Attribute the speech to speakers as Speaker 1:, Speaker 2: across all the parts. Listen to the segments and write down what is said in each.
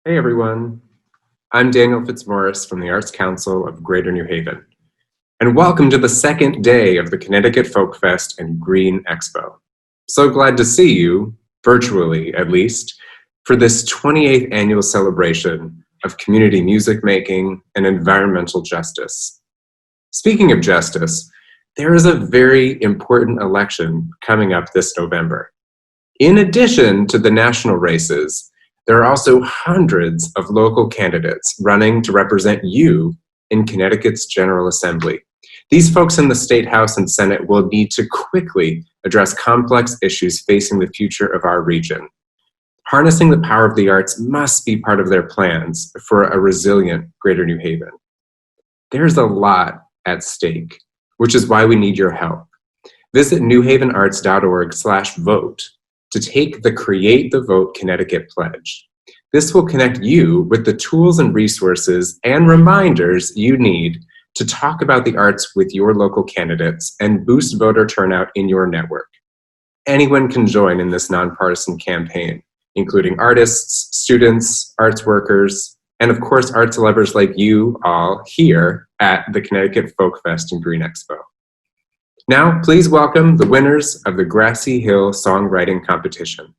Speaker 1: Hey everyone, I'm Daniel Fitzmaurice from the Arts Council of Greater New Haven, and welcome to the second day of the Connecticut Folk Fest and Green Expo. So glad to see you, virtually at least, for this 28th annual celebration of community music making and environmental justice. Speaking of justice, there is a very important election coming up this November. In addition to the national races, there are also hundreds of local candidates running to represent you in Connecticut's General Assembly. These folks in the State House and Senate will need to quickly address complex issues facing the future of our region. Harnessing the power of the arts must be part of their plans for a resilient Greater New Haven. There's a lot at stake, which is why we need your help. Visit newhavenarts.org/vote to take the Create the Vote Connecticut Pledge. This will connect you with the tools and resources and reminders you need to talk about the arts with your local candidates and boost voter turnout in your network. Anyone can join in this nonpartisan campaign, including artists, students, arts workers, and of course arts lovers like you all here at the Connecticut Folk Fest and Green Expo. Now, please welcome the winners of the Grassy Hill Songwriting Competition.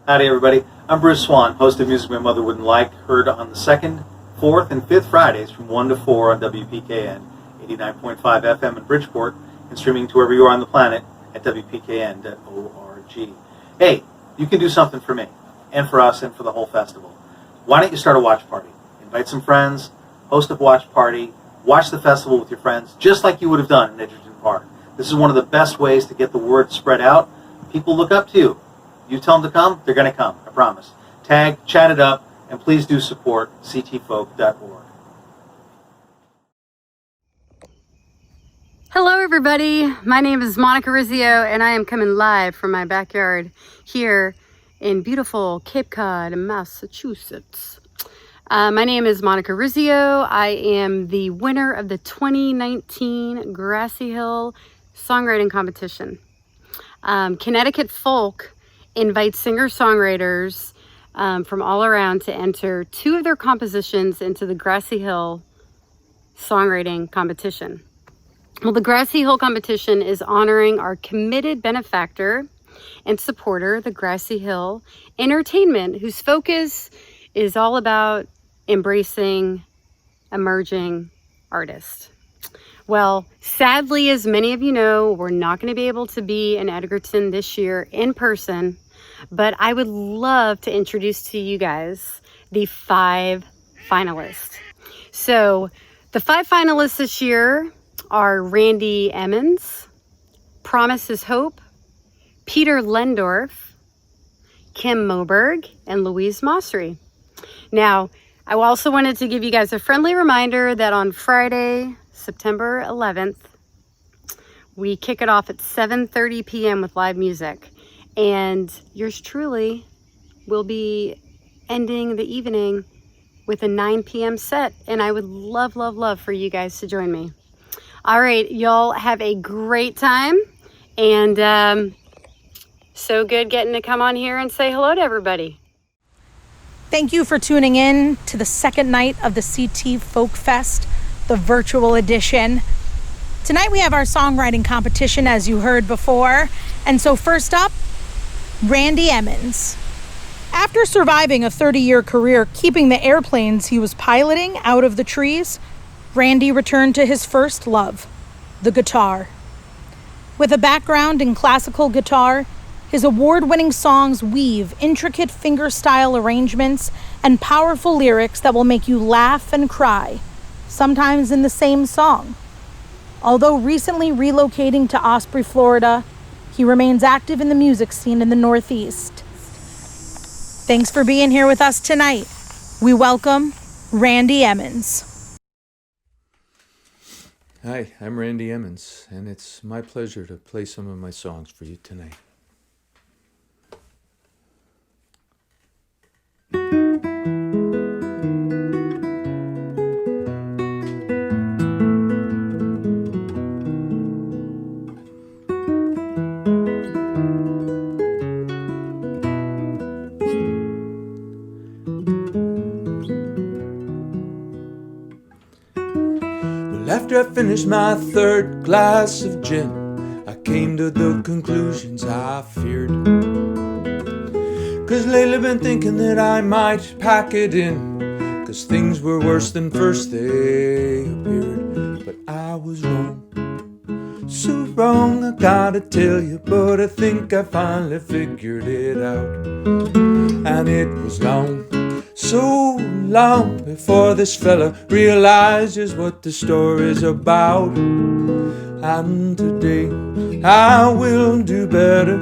Speaker 2: Howdy everybody, I'm Bruce Swan, host of Music My Mother Wouldn't Like, heard on the 2nd, 4th, and 5th Fridays from 1 to 4 on WPKN, 89.5 FM in Bridgeport, and streaming to wherever you are on the planet at WPKN.org. Hey, you can do something for me, and for us, and for the whole festival. Why don't you start a watch party? Invite some friends, host a watch party, watch the festival with your friends, just like you would have done in Edgerton Park. This is one of the best ways to get the word spread out. People look up to you. You tell them to come, they're going to come, I promise. Tag, chat it up, and please do support ctfolk.org.
Speaker 3: Hello everybody, my name is Monica Rizzio and I am coming live from my backyard here in beautiful Cape Cod, Massachusetts. My name is Monica Rizzio. I am the winner of the 2019 Grassy Hill Songwriting Competition. Connecticut Folk invites singer-songwriters from all around to enter 2 of their compositions into the Grassy Hill Songwriting Competition. Well, the Grassy Hill Competition is honoring our committed benefactor and supporter, the Grassy Hill Entertainment, whose focus is all about embracing emerging artists. Well, sadly, as many of you know, we're not going to be able to be in Edgerton this year in person, but I would love to introduce to you guys the 5 finalists. So the 5 finalists this year are Randy Emmons, Promise is Hope, Peter Lehndorff, Kim Moberg, and Louise Mosrie. Now, I also wanted to give you guys a friendly reminder that on Friday, September 11th, we kick it off at 7:30 p.m. with live music. And yours truly will be ending the evening with a 9 p.m. set. And I would love, love, love for you guys to join me. All right, y'all have a great time. And so good getting to come on here and say hello to everybody.
Speaker 4: Thank you for tuning in to the second night of the CT Folk Fest, the virtual edition. Tonight we have our songwriting competition, as you heard before. And so first up, Randy Emmons. After surviving a 30-year career keeping the airplanes he was piloting out of the trees, Randy returned to his first love, the guitar. With a background in classical guitar, his award-winning songs weave intricate fingerstyle arrangements and powerful lyrics that will make you laugh and cry, sometimes in the same song. Although recently relocating to Osprey, Florida, he remains active in the music scene in the Northeast. Thanks for being here with us tonight. We welcome Randy Emmons.
Speaker 5: Hi, I'm Randy Emmons, and it's my pleasure to play some of my songs for you tonight. Well, after I finished my third glass of gin, I came to the conclusions I feared. 'Cause lately been thinking that I might pack it in, 'cause things were worse than first they appeared. But I was wrong, so wrong, I gotta tell you. But I think I finally figured it out. And it was long, so long, before this fella realized just what the story's about. And today I will do better,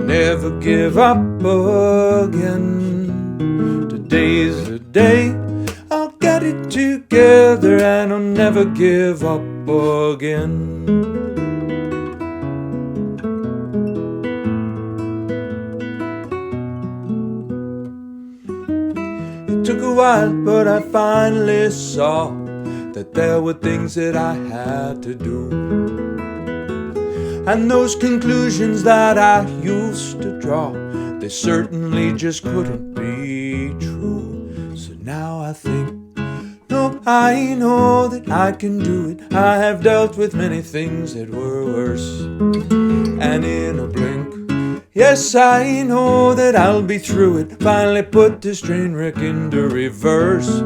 Speaker 5: never give up again. Today's the day I'll get it together, and I'll never give up again. It took a while, but I finally saw that there were things that I had to do. And those conclusions that I used to draw, they certainly just couldn't be true. So now I think, no, I know that I can do it. I have dealt with many things that were worse. And in a blink, yes, I know that I'll be through it. Finally put this train wreck into reverse.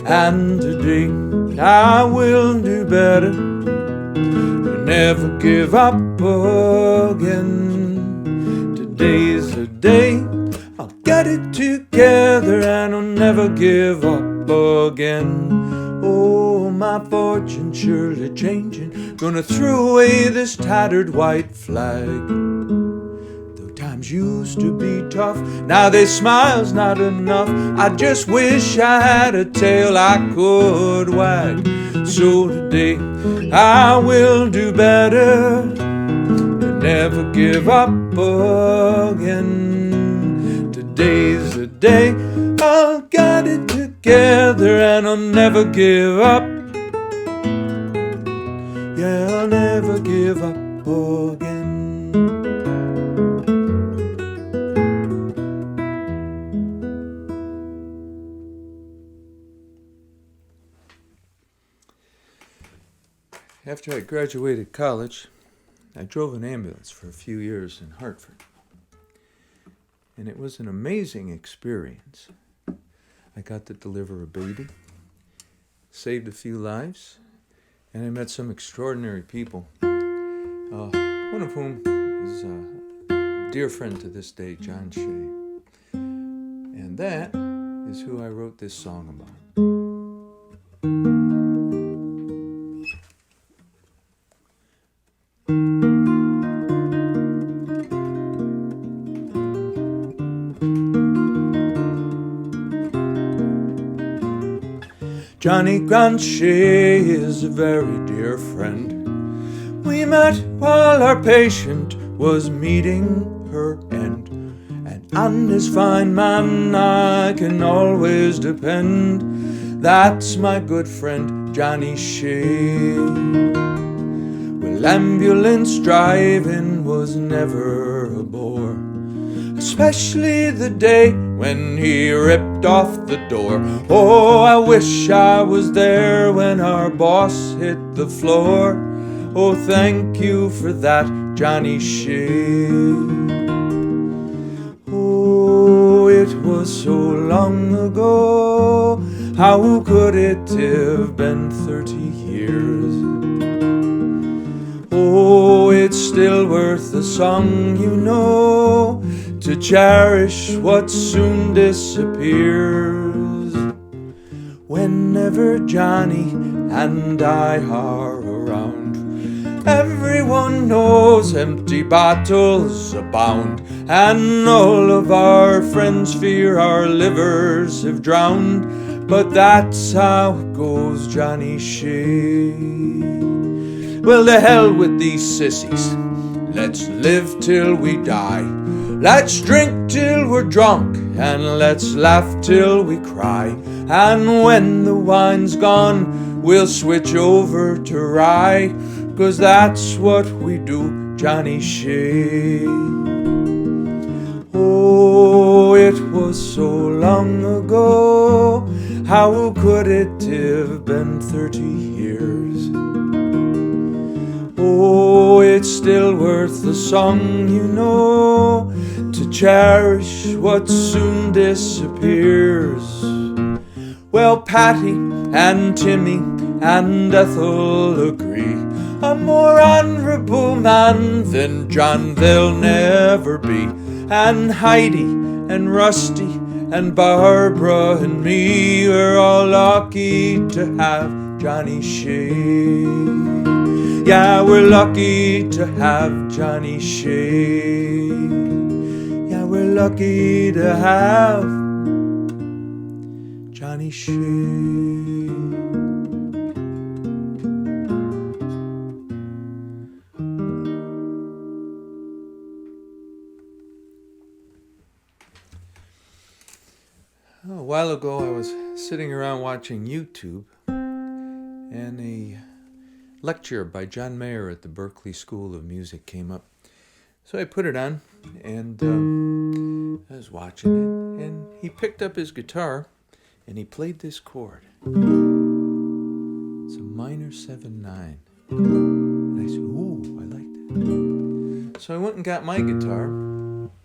Speaker 5: And today I will do better, never give up again. Today's the day I'll get it together, and I'll never give up again. Oh, my fortune's surely changing, gonna throw away this tattered white flag. Though times used to be tough, now they smile's not enough. I just wish I had a tail I could wag. So today I will do better, and never give up again. Today's the day I'll get it together, and I'll never give up. Yeah, I'll never give up again. After I graduated college, I drove an ambulance for a few years in Hartford. And it was an amazing experience. I got to deliver a baby, saved a few lives, and I met some extraordinary people. One of whom is a dear friend to this day, John Shea. And that is who I wrote this song about. Johnny Grassy is a very dear friend. We met while our patient was meeting her end, and on this fine man I can always depend. That's my good friend Johnny Shea. Well, ambulance driving was never a bore, especially the day when he ripped off the door. Oh, I wish I was there when our boss hit the floor. Oh, thank you for that, Johnny Shea. Oh, it was so long ago. How could it have been 30 years? Oh, it's still worth a song, you know, to cherish what soon disappears. Whenever Johnny and I are around, everyone knows empty bottles abound, and all of our friends fear our livers have drowned. But that's how it goes, Johnny Shea. Well, to hell with these sissies, let's live till we die. Let's drink till we're drunk, and let's laugh till we cry. And when the wine's gone, we'll switch over to rye, 'cause that's what we do, Johnny Shea. Oh, it was so long ago. How could it have been 30 years? Oh, it's still worth the song, you know, to cherish what soon disappears. Well, Patty and Timmy and Ethel agree, a more honorable man than John they'll never be. And Heidi and Rusty and Barbara and me, we're all lucky to have Johnny Shea. Yeah, we're lucky to have Johnny Shea. Yeah, we're lucky to have Johnny Shea. A while ago, I was sitting around watching YouTube, and a lecture by John Mayer at the Berklee School of Music came up. So I put it on, and I was watching it, and he picked up his guitar, and he played this chord. It's a minor 7/9. And I said, ooh, I like that. So I went and got my guitar,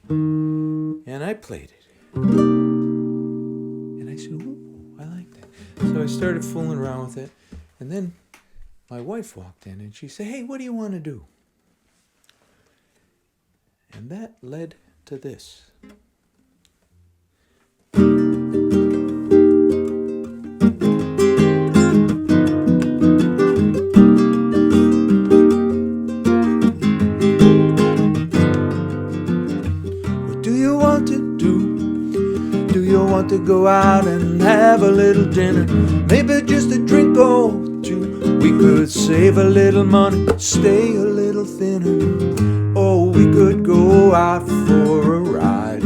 Speaker 5: and I played it. And I said, ooh, I like that. So I started fooling around with it, and then my wife walked in, and she said, hey, what do you want to do? And that led to this. What do you want to do? Do you want to go out and have a little dinner? Maybe just a drink or two. We could save a little money, stay a little thinner. Oh, we could go out for a ride.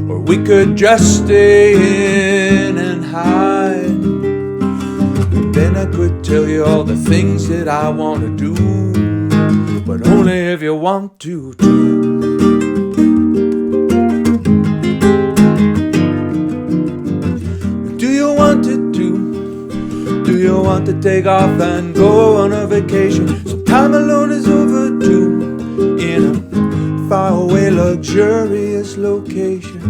Speaker 5: Or we could just stay in and hide. And then I could tell you all the things that I want to do, but only if you want to too. What do you want to do? Do you want to take off and go on a vacation? Some time alone is overdue in a faraway luxurious location.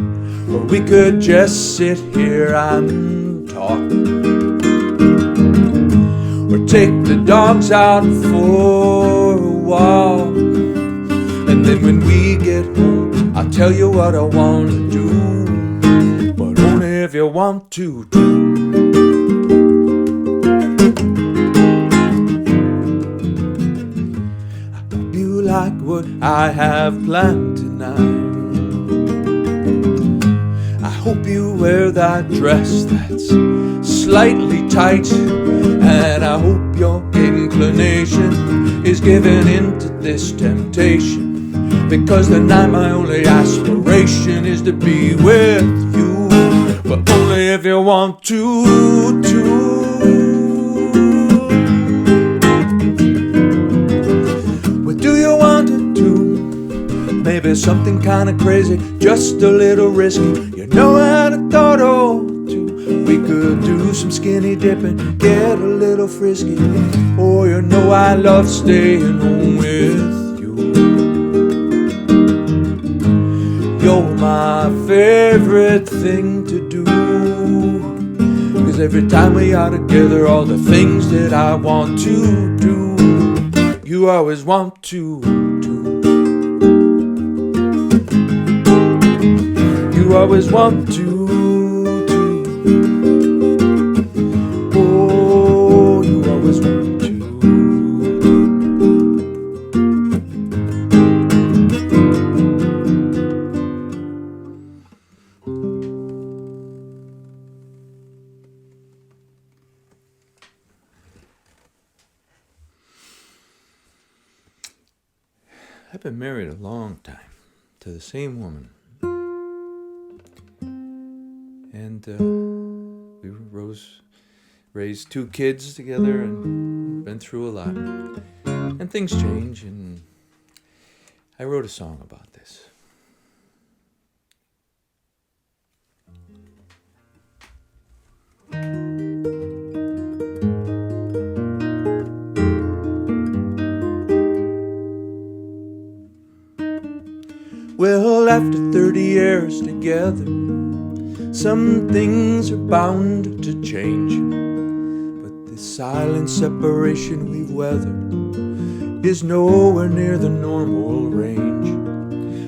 Speaker 5: Or we could just sit here and talk. Or take the dogs out for a walk. And then when we get home, I'll tell you what I want to do, but only if you want to too. Like what I have planned tonight. I hope you wear that dress that's slightly tight, and I hope your inclination is giving in to this temptation, because tonight my only aspiration is to be with you, but only if you want to Maybe something kinda crazy, just a little risky. You know I had a thought or two. We could do some skinny dipping, get a little frisky. Oh, you know I love staying home with you. You're my favorite thing to do, 'cause every time we are together, all the things that I want to do, you always want to do. You always want to do. Oh, you always want to. I've been married a long time to the same woman. And we raised 2 kids together and been through a lot. And things change, and I wrote a song about this. after 30 years together, some things are bound to change. But this silent separation we've weathered is nowhere near the normal range.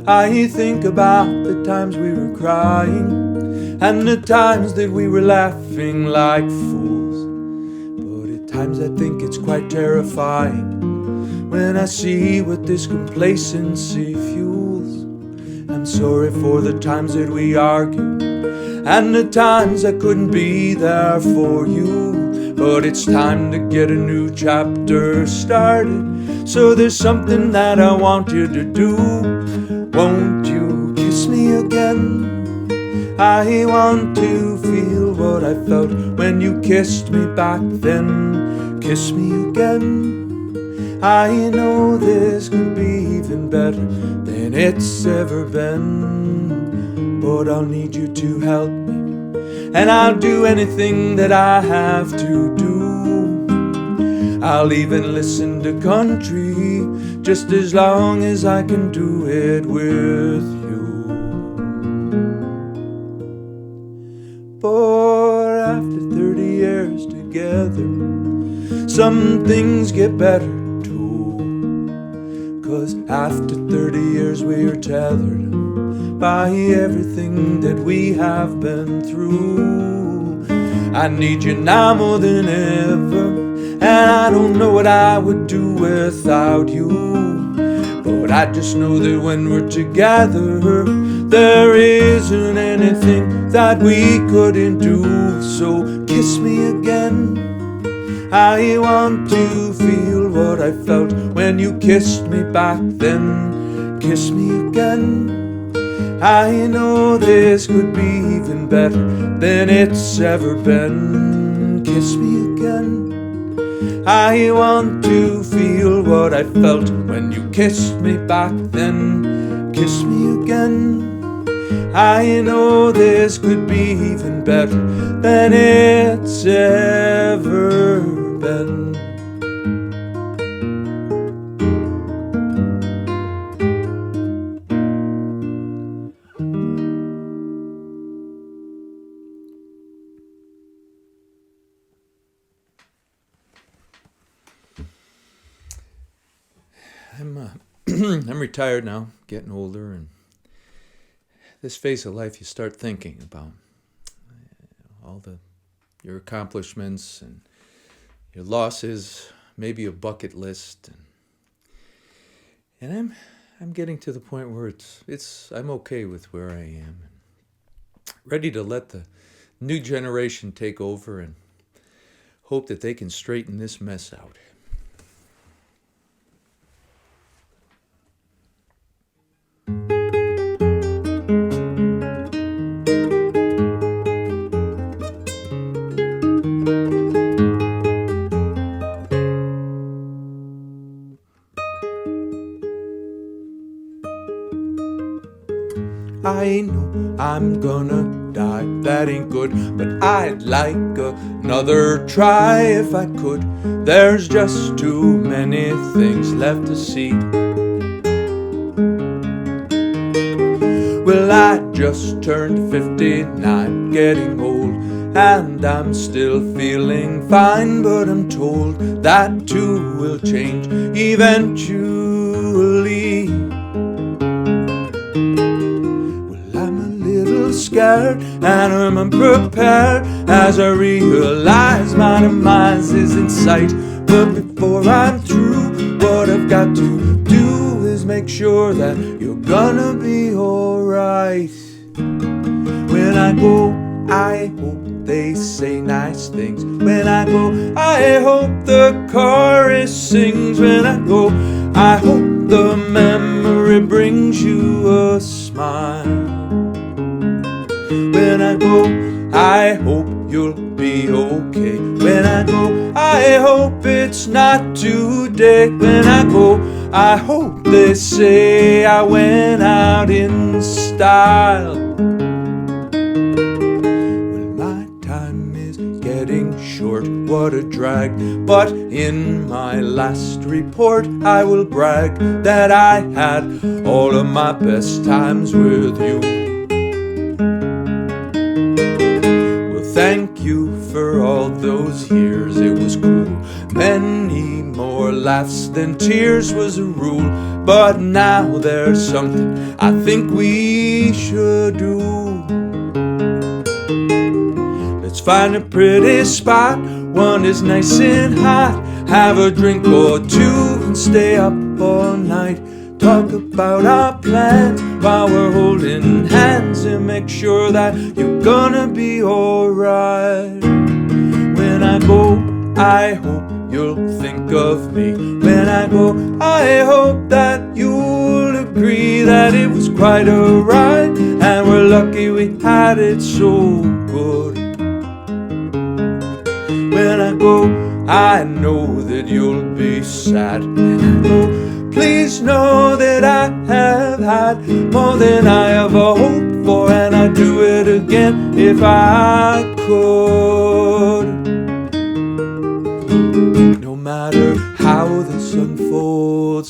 Speaker 5: I think about the times we were crying and the times that we were laughing like fools. But at times I think it's quite terrifying when I see what this complacency fuels. I'm sorry for the times that we argued and the times I couldn't be there for you. But it's time to get a new chapter started, so there's something that I want you to do. Won't you kiss me again? I want to feel what I felt when you kissed me back then. Kiss me again. I know this could be even better than it's ever been, but I'll need you to help me, and I'll do anything that I have to do. I'll even listen to country, just as long as I can do it with you. But after 30 years together, some things get better too. 'Cause after 30 years we are tethered by everything that we have been through. I need you now more than ever, and I don't know what I would do without you. But I just know that when we're together, there isn't anything that we couldn't do. So kiss me again. I want to feel what I felt when you kissed me back then. Kiss me again. I know this could be even better than it's ever been. Kiss me again. I want to feel what I felt when you kissed me back then. Kiss me again. I know this could be even better than it's ever been. I'm retired now, getting older, and this phase of life you start thinking about all your accomplishments and your losses, maybe a bucket list, and I'm getting to the point where I'm okay with where I am, ready to let the new generation take over and hope that they can straighten this mess out. I know I'm gonna die, that ain't good, but I'd like another try if I could. There's just too many things left to see. Well, I just turned 59, getting old, and I'm still feeling fine, but I'm told that too will change eventually. Scared and I'm unprepared as I realize my demise is in sight. But before I'm through, what I've got to do is make sure that you're gonna be alright. When I go, I hope they say nice things. When I go, I hope the chorus sings. When I go, I hope the memory brings you a smile. When I go, I hope you'll be okay. When I go, I hope it's not today. When I go, I hope they say I went out in style. Well, my time is getting short, what a drag. But in my last report I will brag that I had all of my best times with you. Well, thank you for all those years, it was cool. Many more laughs than tears was a rule. But now there's something I think we should do. Let's find a pretty spot, one is nice and hot. Have a drink or two and stay up all night. Talk about our plans while we're holding hands, and make sure that you're gonna be alright. When I go, I hope you'll think of me. When I go, I hope that you'll agree that it was quite a ride, and we're lucky we had it so good. When I go, I know that you'll be sad. When I go, please know that I have had more than I ever hoped for, and I'd do it again if I could. No matter how this unfolds,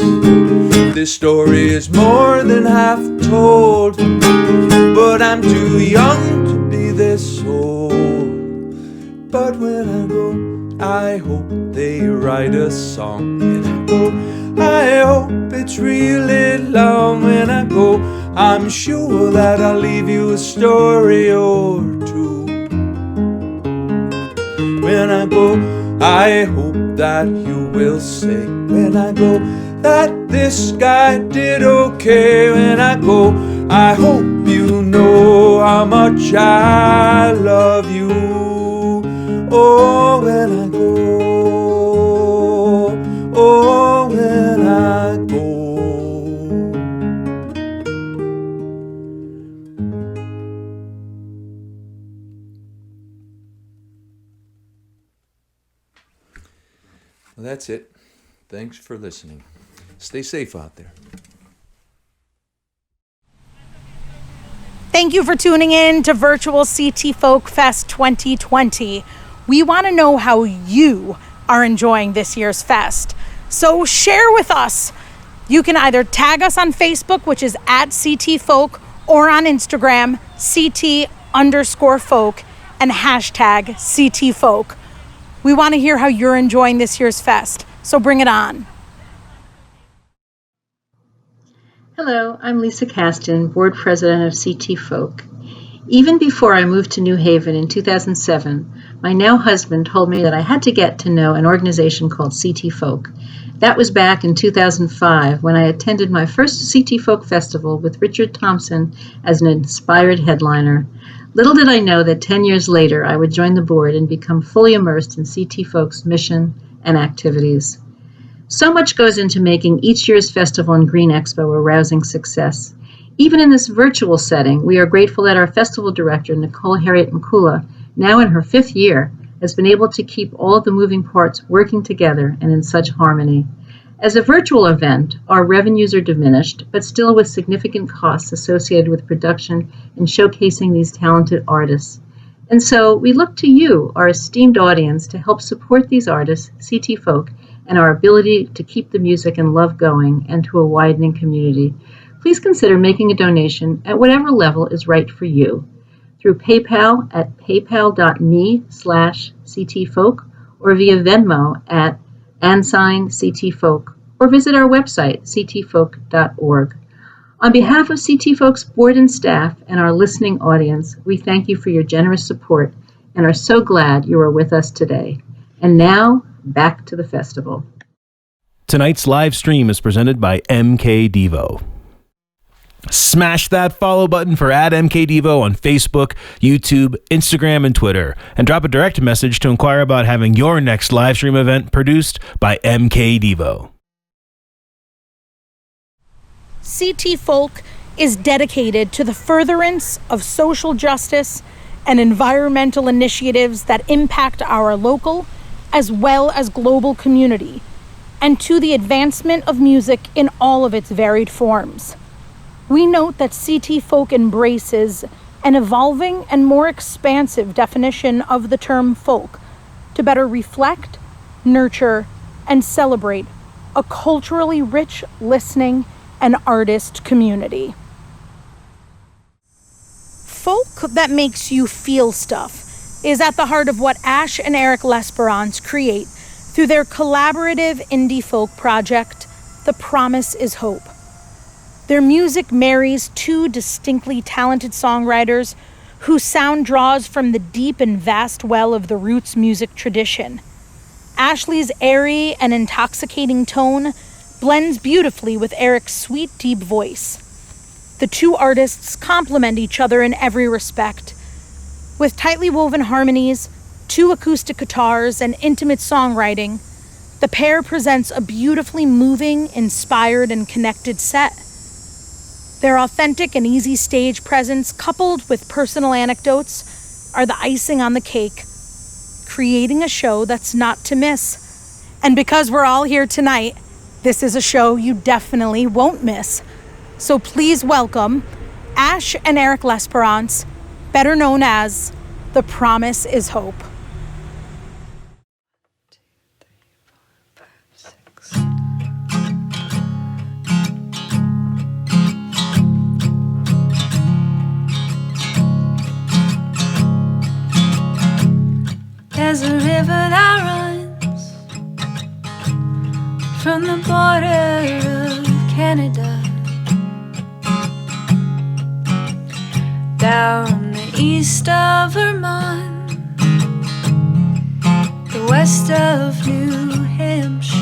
Speaker 5: this story is more than half told. But I'm too young to be this old. But when I go, I hope they write a song. When I go, I hope it's really long. When I go, I'm sure that I'll leave you a story or two. When I go, I hope that you will say, when I go, that this guy did okay. When I go, I hope you know how much I love you. Oh, when I go, oh, when I go. Well, that's it. Thanks for listening. Stay safe out there.
Speaker 4: Thank you for tuning in to Virtual CT Folk Fest 2020. We want to know how you are enjoying this year's fest. So share with us. You can either tag us on Facebook, which is at CT Folk, or on Instagram, CT_folk, and hashtag CT Folk. We want to hear how you're enjoying this year's fest. So bring it on.
Speaker 6: Hello, I'm Lisa Caston, Board President of CT Folk. Even before I moved to New Haven in 2007, my now husband told me that I had to get to know an organization called CT Folk. That was back in 2005 when I attended my first CT Folk Festival with Richard Thompson as an inspired headliner. Little did I know that 10 years later I would join the board and become fully immersed in CT Folk's mission and activities. So much goes into making each year's festival and Green Expo a rousing success. Even in this virtual setting, we are grateful that our festival director, Nicole Harriet McCullough, now in her 5th year, has been able to keep all of the moving parts working together and in such harmony. As a virtual event, our revenues are diminished, but still with significant costs associated with production and showcasing these talented artists. And so we look to you, our esteemed audience, to help support these artists, CT Folk, and our ability to keep the music and love going and to a widening community. Please consider making a donation at whatever level is right for you through PayPal at paypal.me/CTFolk or via Venmo at &CTFolk or visit our website, ctfolk.org. On behalf of CT Folk's board and staff and our listening audience, we thank you for your generous support and are so glad you are with us today. And now, back to the festival.
Speaker 7: Tonight's live stream is presented by MK Devo. Smash that follow button for @MKDevo on Facebook, YouTube, Instagram, and Twitter, and drop a direct message to inquire about having your next live stream event produced by MK Devo.
Speaker 4: CT Folk is dedicated to the furtherance of social justice and environmental initiatives that impact our local as well as global community, and to the advancement of music in all of its varied forms. We note that CT Folk embraces an evolving and more expansive definition of the term folk to better reflect, nurture, and celebrate a culturally rich listening and artist community. Folk that makes you feel stuff is at the heart of what Ash and Eric L'Esperance create through their collaborative indie folk project, The Promise is Hope. Their music marries two distinctly talented songwriters whose sound draws from the deep and vast well of the roots music tradition. Ashley's airy and intoxicating tone blends beautifully with Eric's sweet, deep voice. The two artists complement each other in every respect. With tightly woven harmonies, two acoustic guitars, and intimate songwriting, the pair presents a beautifully moving, inspired, and connected set. Their authentic and easy stage presence, coupled with personal anecdotes, are the icing on the cake, creating a show that's not to miss. And because we're all here tonight, this is a show you definitely won't miss. So please welcome Ash and Eric L'Esperance, better known as The Promise is Hope.
Speaker 8: 1, 2, 3, 4, 5, 6. There's a river that runs from the border of Canada down the east of Vermont, the west of New Hampshire,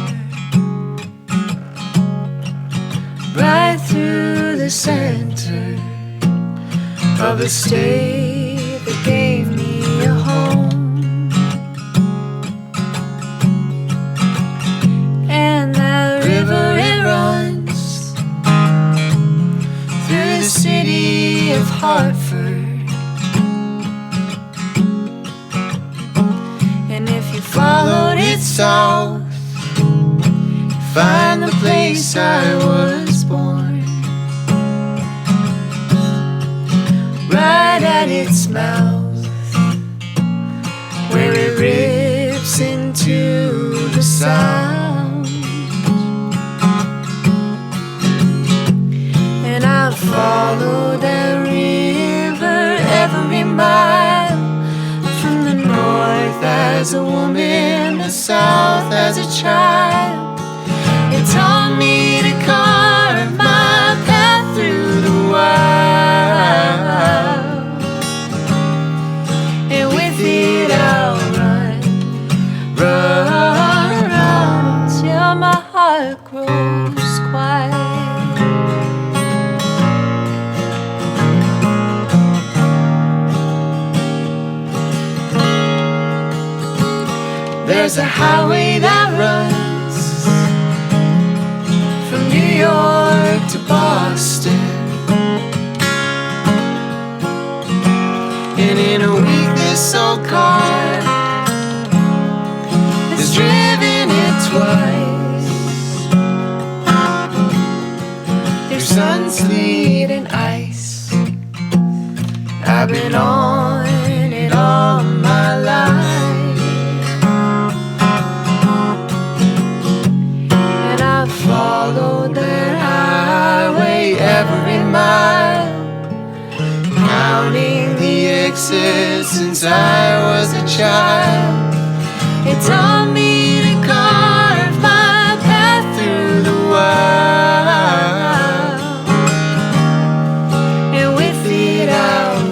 Speaker 8: right through the center of the state that gave me a home. And that river, it runs through the city of Hartford. And if you followed it south, you find the place I was born, right at its mouth, where it rips into the sound. And I'll follow that river every mile, from the north as a woman, the south as a child. It taught me to carve my path through the wild, and with it I'll run till my heart grows quiet. There's a highway that runs from New York to Boston, and in a week this old car has driven it twice, through sun, sleet, and ice. I've been on it all my life, followed that highway every mile, counting the exits since I was a child. It taught me to carve my path through the wild, and with it I'll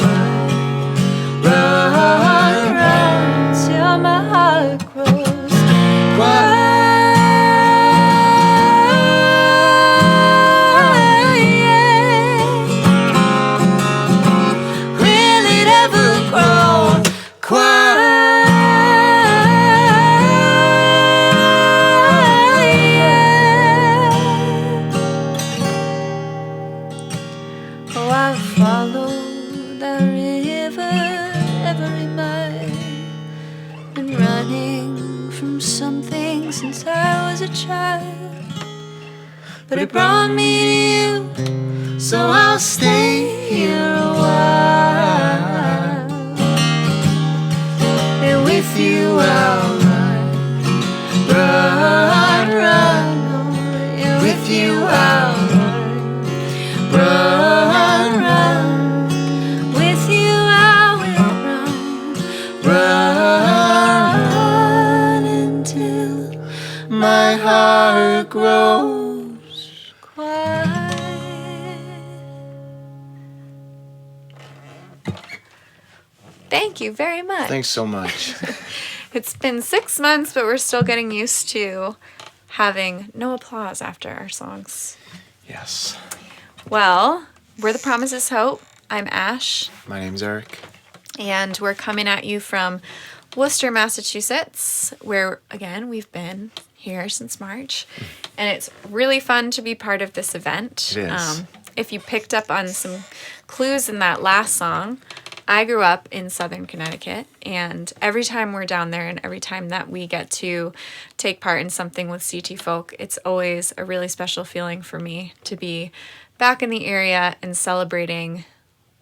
Speaker 8: run till my heart grows quiet. Since I was a child, but it brought me to you, so I'll stay here a while, and with you I'll run, and with you I'll run. heart grows quiet.
Speaker 9: Thank you very much.
Speaker 8: Thanks so much.
Speaker 9: It's been 6 months, but we're still getting used to having no applause after our songs.
Speaker 8: Yes.
Speaker 9: Well, we're The Promises Hope. I'm Ash.
Speaker 8: My name's Eric.
Speaker 9: And we're coming at you from Worcester, Massachusetts, where, again, we've been here since March. And it's really fun to be part of this event.
Speaker 8: It is.
Speaker 9: If you picked up on some clues in that last song, I grew up in Southern Connecticut, and every time we're down there and every time that we get to take part in something with CT Folk, it's always a really special feeling for me to be back in the area and celebrating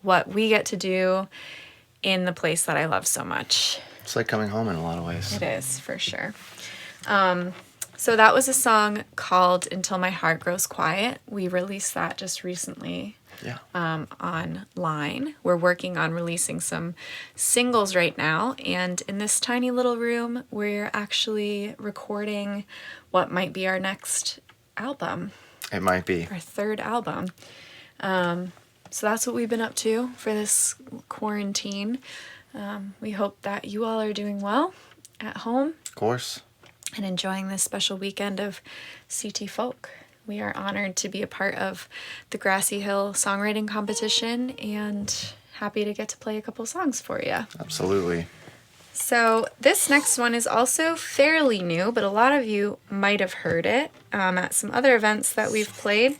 Speaker 9: what we get to do in the place that I love so much.
Speaker 8: It's like coming home in a lot of ways.
Speaker 9: It is, for sure. So that was a song called Until My Heart Grows Quiet. We released that just recently.
Speaker 8: Yeah.
Speaker 9: Online. We're working on releasing some singles right now, and in this tiny little room, we're actually recording what might be our next album.
Speaker 8: It might be.
Speaker 9: Our third album. So that's what we've been up to for this quarantine. We hope that you all are doing well at home.
Speaker 8: Of course.
Speaker 9: And enjoying this special weekend of CT Folk. We are honored to be a part of the Grassy Hill Songwriting Competition and happy to get to play a couple songs for you.
Speaker 8: Absolutely.
Speaker 9: So this next one is also fairly new, but a lot of you might have heard it at some other events that we've played.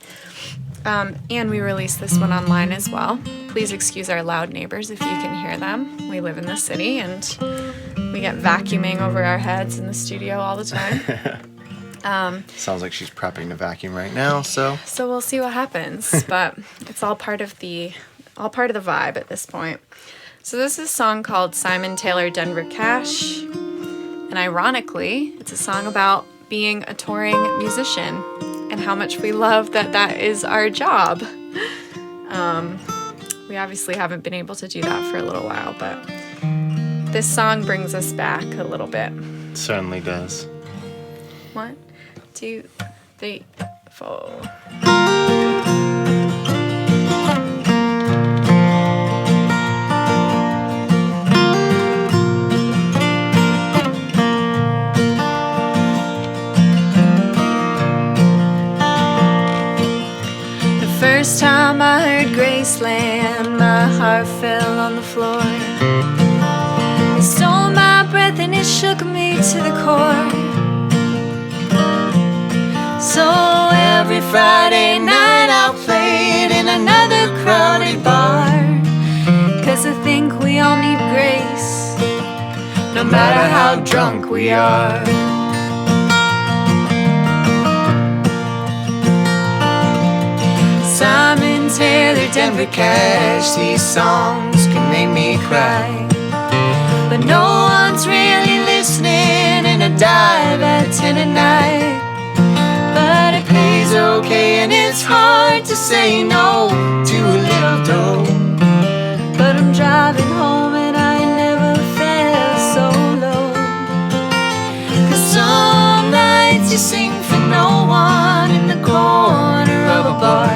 Speaker 9: And we released this one online as well. Please excuse our loud neighbors if you can hear them. We live in the city and we get vacuuming over our heads in the studio all the time.
Speaker 8: Sounds like she's prepping to vacuum right now, so
Speaker 9: we'll see what happens, but it's all part of the vibe at this point. So this is a song called Simon Taylor Denver Cash, and ironically, it's a song about being a touring musician and how much we love that is our job. We obviously haven't been able to do that for a little while, but this song brings us back a little bit.
Speaker 8: it certainly does.
Speaker 9: 1, 2, 3, 4. The first time I heard Graceland, my heart fell on the floor. It stole my breath and it shook me to the core. So every Friday night I'll play it in another crowded bar. 'Cause I think we all need grace, no matter how drunk we are. Simon Taylor, Denver Cash, these songs can make me cry. But no one's really listening in a dive at 10 at night. But it pays okay and it's hard to say no to a little dough. But I'm driving home and I never felt so low. 'Cause some nights you sing for no one in the corner of a bar.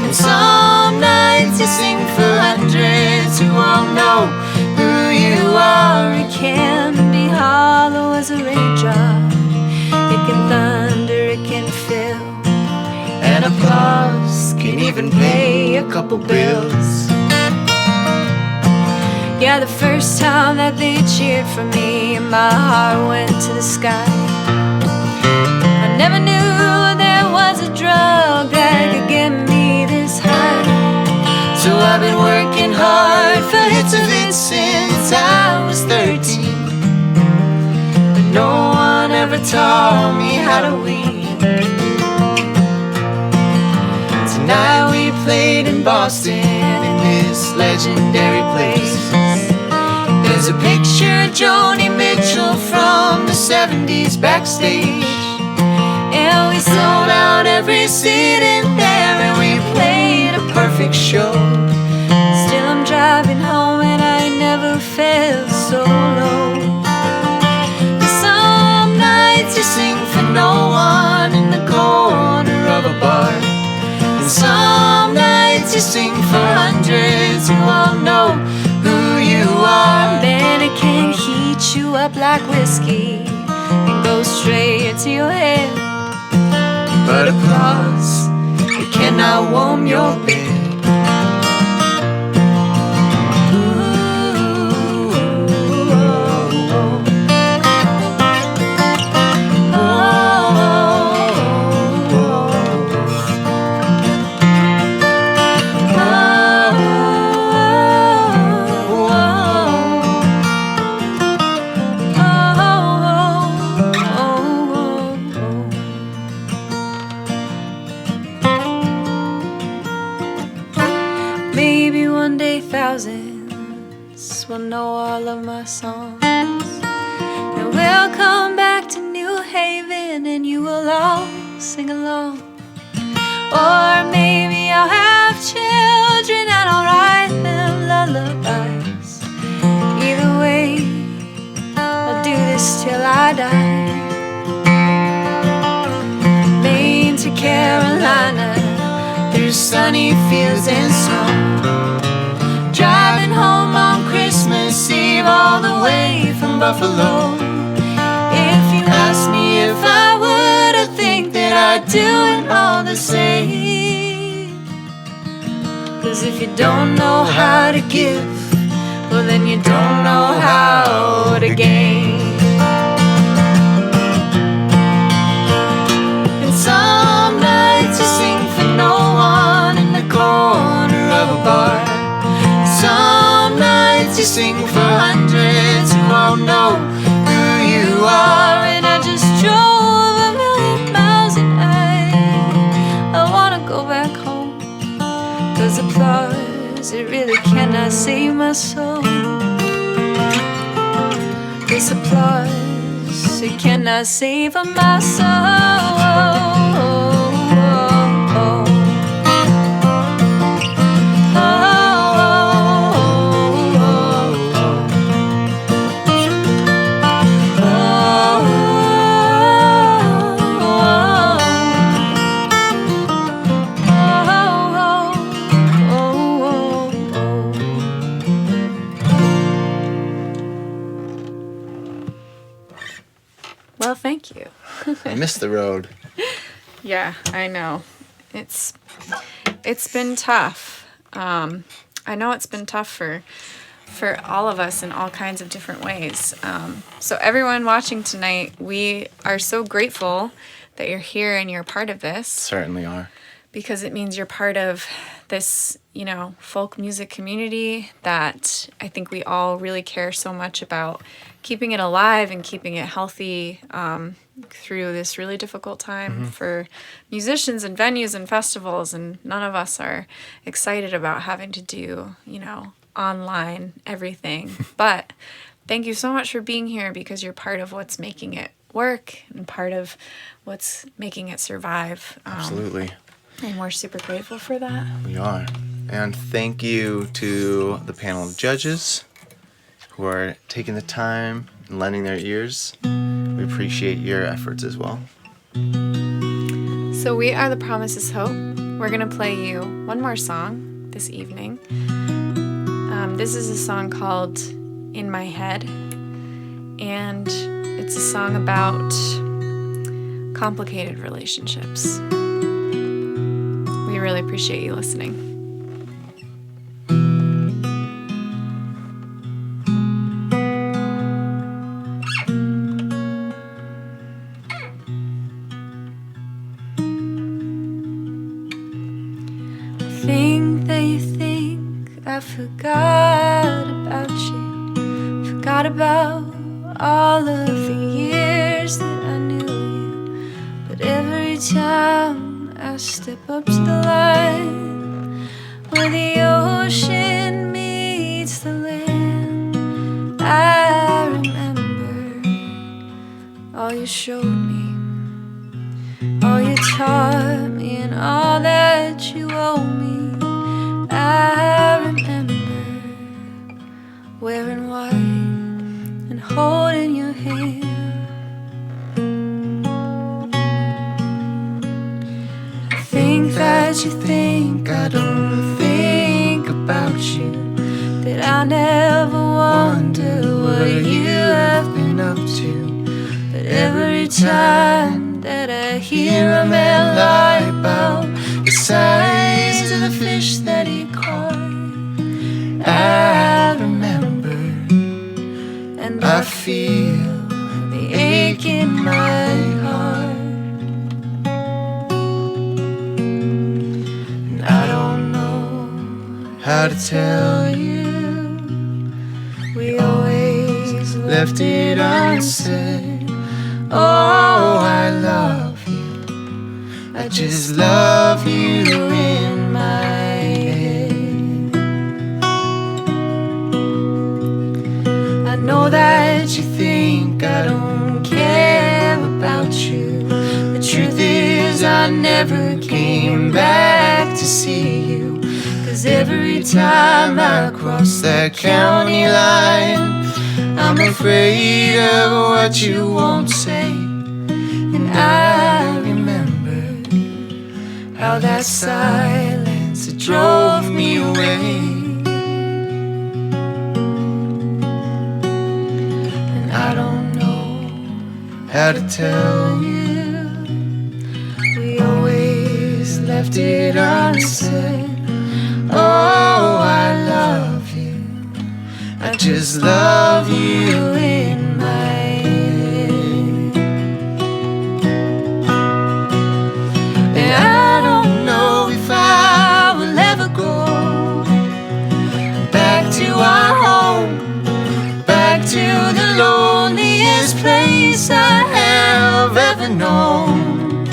Speaker 9: And some nights you sing for hundreds who all know who you are. It can be hollow as a raindrop. It can thunder, it can fill, and applause can even pay a couple bills. Yeah, the first time that they cheered for me, my heart went to the sky. I never knew there was a drug that could get me this high. So I've been working hard for hits of it since I was 13. But no one ever taught me how to weed. Tonight we played in Boston in this legendary place. There's a picture of Joni Mitchell from the 70s backstage. And we sold out every seat in there and we played a perfect show. Still I'm driving home and I never felt so low. Some nights you sing for no like whiskey and go straight to your head. But applause, it cannot warm your bed. Maybe one day thousands will know all of my songs, and we'll come back to New Haven and you will all sing along. Or maybe I'll have children and I'll write them lullabies. Either way, I'll do this till I die. Maine to Carolina, through sunny fields and snow, driving home on Christmas Eve all the way from Buffalo. If you ask me if I would, I think that I'd do it all the same. 'Cause if you don't know how to give, well then you don't know how to gain. And some nights you sing for no one in the corner of a bar. Some nights you sing for hundreds who won't know who you are. And I just drove 1,000,000 miles and I wanna go back home. 'Cause applause, it really cannot save my soul. 'Cause applause, it cannot save my soul. Well, thank you.
Speaker 10: I missed the road.
Speaker 11: Yeah, I know. It's been tough. I know it's been tough for all of us in all kinds of different ways. So everyone watching tonight, we are so grateful that you're here and you're part of this.
Speaker 10: Certainly are.
Speaker 11: Because it means you're part of this, folk music community that I think we all really care so much about keeping it alive and keeping it healthy through this really difficult time for musicians and venues and festivals. And none of us are excited about having to do, online everything. But thank you so much for being here because you're part of what's making it work and part of what's making it survive.
Speaker 10: Absolutely.
Speaker 11: And we're super grateful for that.
Speaker 10: We are. And thank you to the panel of judges who are taking the time and lending their ears. We appreciate your efforts as well.
Speaker 11: So we are The Promises Hope. We're going to play you one more song this evening. This is a song called In My Head. And it's a song about complicated relationships. We really appreciate you listening. Think that you think I forgot about you, forgot about all of the years that I knew you, but every time I step up to the line where the ocean meets the land, I remember all you showed me, all you taught me, and all that you owe me. I remember wearing white and holding your hand. I think that you think I don't think about you, that I never wonder what you have been up to.
Speaker 9: time that I hear a man lie about the size of the fish that he caught, I remember and I feel the ache in my heart. And I don't know how to tell you, we always left it unsaid. Oh, I love you, I just love you in my head. I know that you think I don't care about you. The truth is I never came back to see you, 'cause every time I cross that county line, I'm afraid of what you won't say. And I remember how that silence drove me away. And I don't know how to tell you, we always left it unsaid. Oh, I love you, I just love you in my head. And I don't know if I will ever go back to our home, back to the loneliest place I have ever known.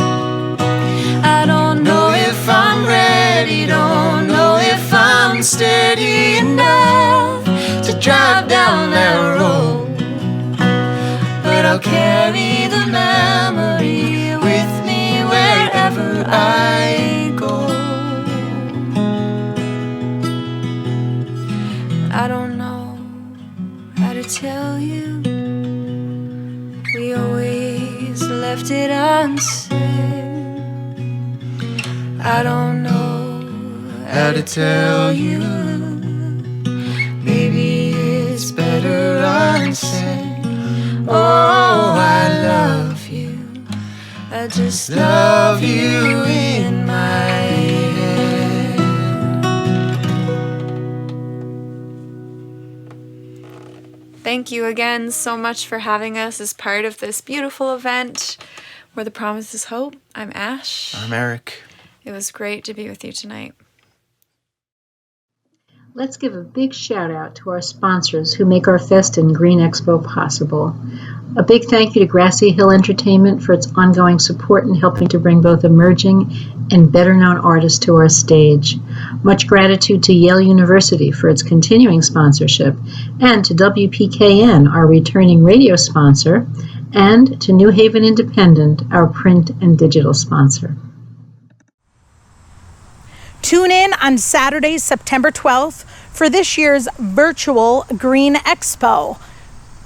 Speaker 9: I don't know if I'm ready, don't know if I'm steady enough to drive down that road, but I'll carry the memory with me wherever I go. I don't know how to tell you, we always left it unsaid. I don't know how to tell you, maybe it's better unsaid. Oh, I love you, I just love you in my head.
Speaker 11: Thank you again so much for having us as part of this beautiful event where the promise is hope. I'm Ash.
Speaker 10: I'm Eric.
Speaker 11: It was great to be with you tonight.
Speaker 6: Let's give a big shout out to our sponsors who make our Fest and Green Expo possible. A big thank you to Grassy Hill Entertainment for its ongoing support in helping to bring both emerging and better-known artists to our stage. Much gratitude to Yale University for its continuing sponsorship, and to WPKN, our returning radio sponsor, and to New Haven Independent, our print and digital sponsor.
Speaker 4: Tune in on Saturday, September 12th for this year's virtual Green Expo.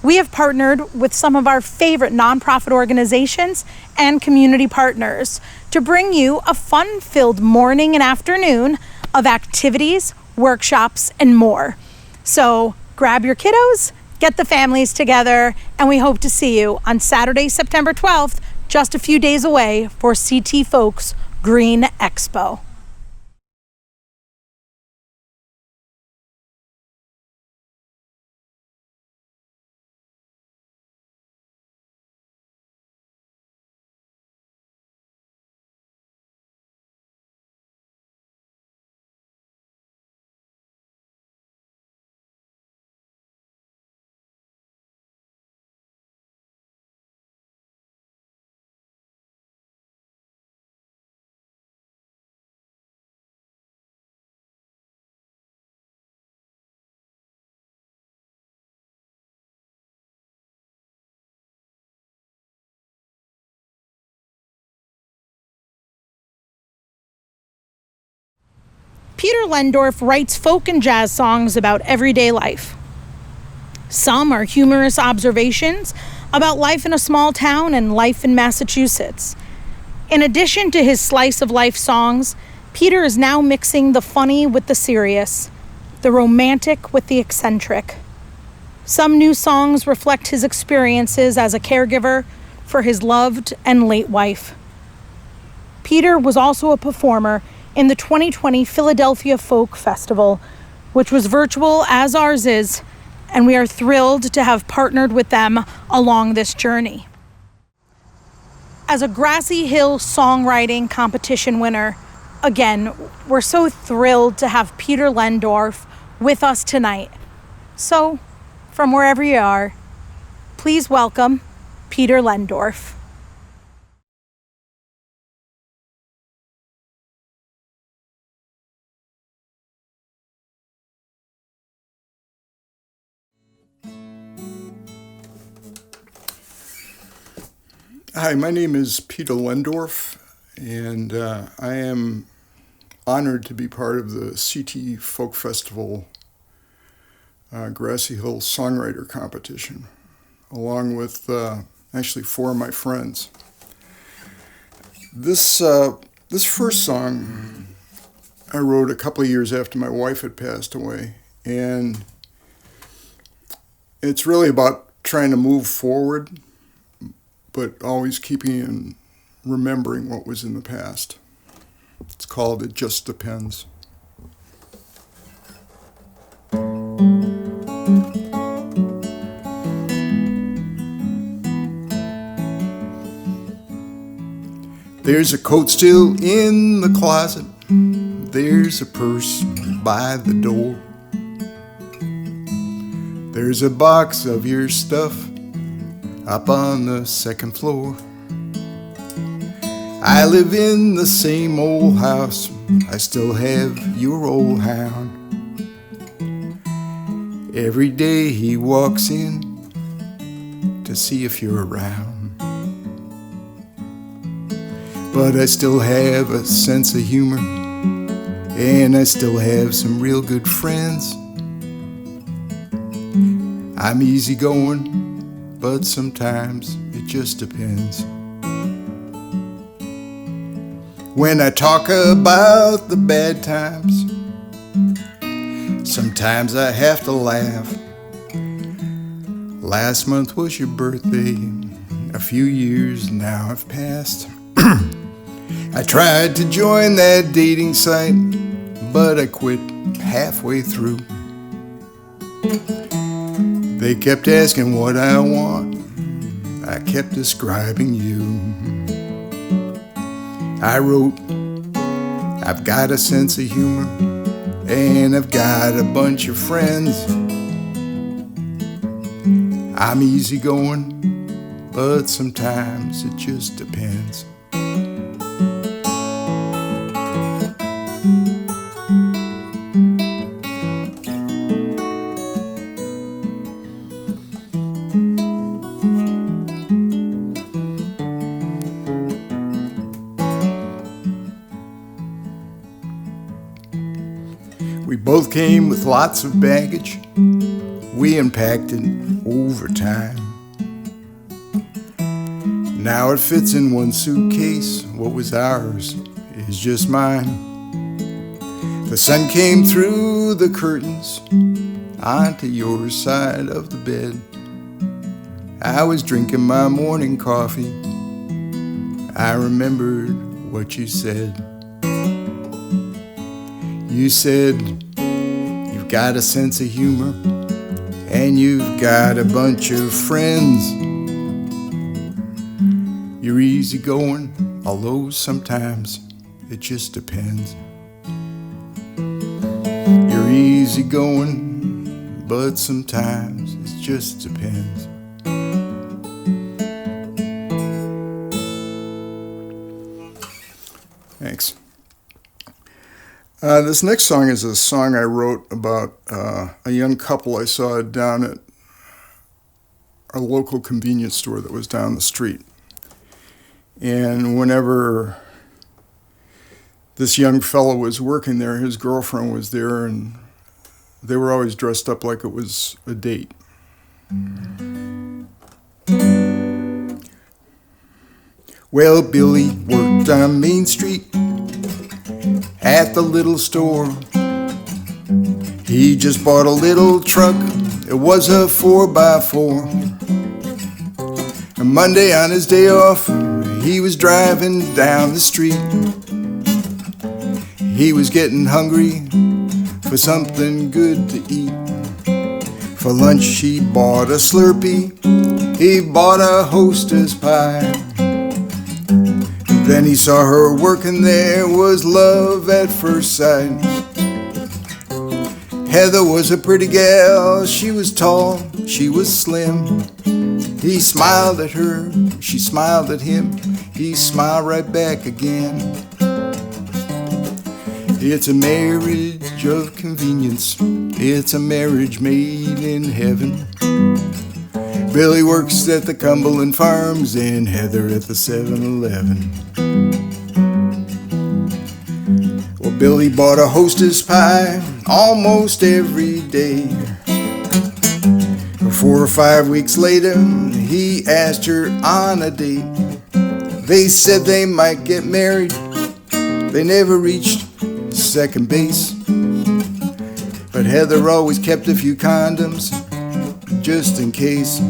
Speaker 4: We have partnered with some of our favorite nonprofit organizations and community partners to bring you a fun-filled morning and afternoon of activities, workshops, and more. So grab your kiddos, get the families together, and we hope to see you on Saturday, September 12th, just a few days away for CT Folks Green Expo. Peter Lehndorff writes folk and jazz songs about everyday life. Some are humorous observations about life in a small town and life in Massachusetts. In addition to his slice of life songs, Peter is now mixing the funny with the serious, the romantic with the eccentric. Some new songs reflect his experiences as a caregiver for his loved and late wife. Peter was also a performer in the 2020 Philadelphia Folk Festival, which was virtual as ours is, and we are thrilled to have partnered with them along this journey. As a Grassy Hill songwriting competition winner, again, we're so thrilled to have Peter Lehndorff with us tonight. So, from wherever you are, please welcome Peter Lehndorff.
Speaker 12: Hi, my name is Peter Lehndorff, and I am honored to be part of the CT Folk Festival Grassy Hill Songwriter Competition, along with actually 4 of my friends. This first song I wrote a couple of years after my wife had passed away, and it's really about trying to move forward, but always keeping and remembering what was in the past. It's called It Just Depends. There's a coat still in the closet. There's a purse by the door. There's a box of your stuff up on the second floor. I live in the same old house. I still have your old hound. Every day he walks in to see if you're around. But I still have a sense of humor, and I still have some real good friends. I'm easygoing, but sometimes it just depends. When I talk about the bad times, sometimes I have to laugh. Last month was your birthday, a few years now have passed. I tried to join that dating site, but I quit halfway through. They kept asking what I want. I kept describing you. I wrote, I've got a sense of humor, and I've got a bunch of friends. I'm easygoing, but sometimes it just depends. We both came with lots of baggage. We unpacked it over time. Now it fits in one suitcase. What was ours is just mine. The sun came through the curtains onto your side of the bed. I was drinking my morning coffee. I remembered what you said. You said, you've got a sense of humor, and you've got a bunch of friends. You're easygoing, although sometimes it just depends. You're easygoing, but sometimes it just depends. Thanks. This next song is a song I wrote about a young couple I saw down at a local convenience store that was down the street. And whenever this young fellow was working there, his girlfriend was there, and they were always dressed up like it was a date. Well, Billy worked on Main Street at the little store. He just bought a little truck. It was a 4x4. A Monday on his day off, he was driving down the street. He was getting hungry for something good to eat. For lunch he bought a Slurpee, he bought a Hostess pie. And then he saw her working there, was love at first sight. Heather was a pretty gal, she was tall, she was slim. He smiled at her, she smiled at him, he smiled right back again. It's a marriage of convenience, it's a marriage made in heaven. Billy works at the Cumberland Farms and Heather at the 7-Eleven. Well, Billy bought a Hostess pie almost every day. 4 or 5 weeks later, he asked her on a date. They said they might get married, they never reached second base. But Heather always kept a few condoms, just in case.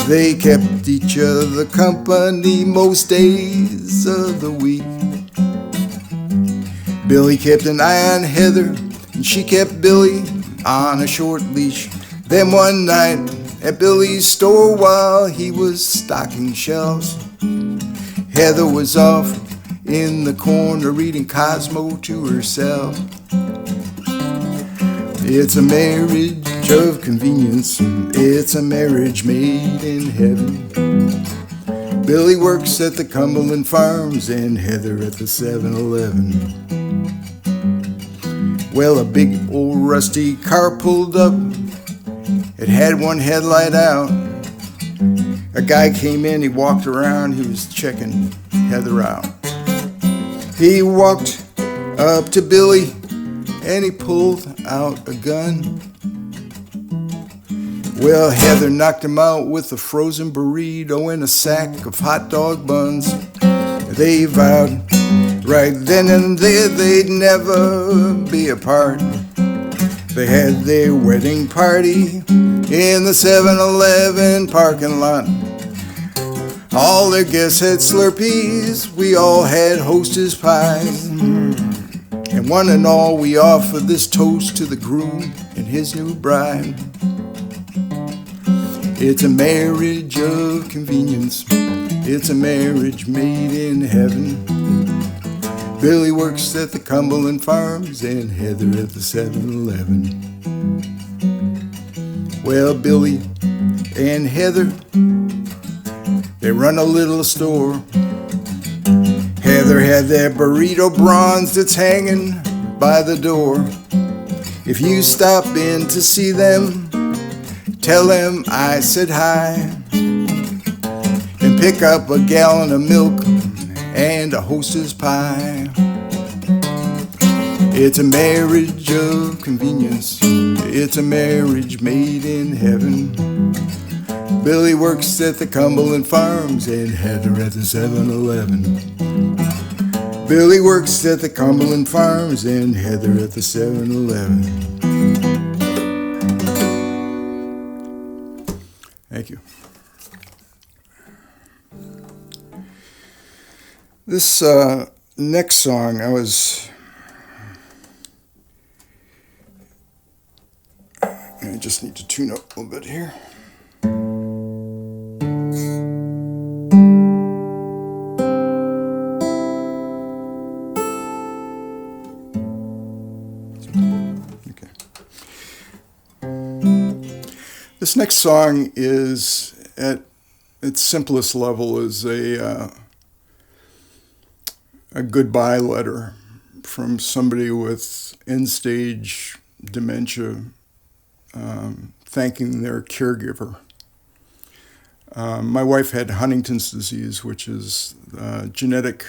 Speaker 12: They kept each other company most days of the week. Billy kept an eye on Heather, and she kept Billy on a short leash. Then one night at Billy's store while he was stocking shelves, Heather was off in the corner reading Cosmo to herself. It's a marriage of convenience, it's a marriage made in heaven. Billy works at the Cumberland Farms and Heather at the 7-Eleven. Well, a big old rusty car pulled up. It had one headlight out. A guy came in, he walked around, he was checking Heather out. He walked up to Billy and he pulled out a gun. Well, Heather knocked him out with a frozen burrito and a sack of hot dog buns. They vowed right then and there they'd never be apart. They had their wedding party in the 7-Eleven parking lot. All their guests had Slurpees, we all had Hostess pies. And one and all we offer this toast to the groom and his new bride. It's a marriage of convenience, it's a marriage made in heaven. Billy works at the Cumberland Farms and Heather at the 7-Eleven. Well, Billy and Heather, they run a little store. Heather had that burrito bronze that's hanging by the door. If you stop in to see them, tell them I said hi. And pick up a gallon of milk and a Hostess pie. It's a marriage of convenience, it's a marriage made in heaven. Billy works at the Cumberland Farms and Heather at the 7-Eleven. Billy works at the Cumberland Farms and Heather at the 7-Eleven. Thank you. This next song, I just need to tune up a little bit here. Okay. This next song is, at its simplest level, is a goodbye letter from somebody with end-stage dementia, thanking their caregiver. My wife had Huntington's disease, which is genetic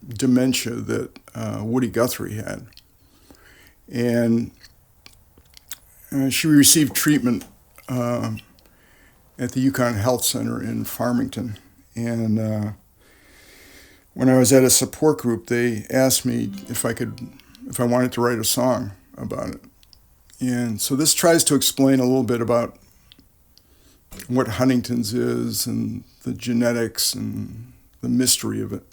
Speaker 12: dementia that Woody Guthrie had. And she received treatment at the Yukon Health Center in Farmington. And when I was at a support group, they asked me if I wanted to write a song about it. And so this tries to explain a little bit about what Huntington's is and the genetics and the mystery of it.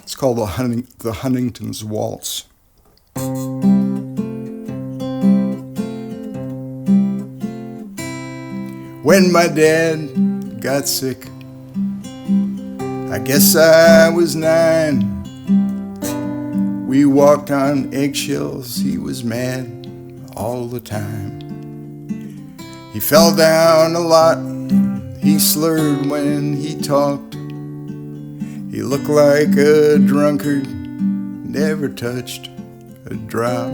Speaker 12: It's called the Huntington's Waltz. When my dad got sick, I guess I was 9. We walked on eggshells, he was mad all the time. He fell down a lot, he slurred when he talked. He looked like a drunkard, never touched a drop.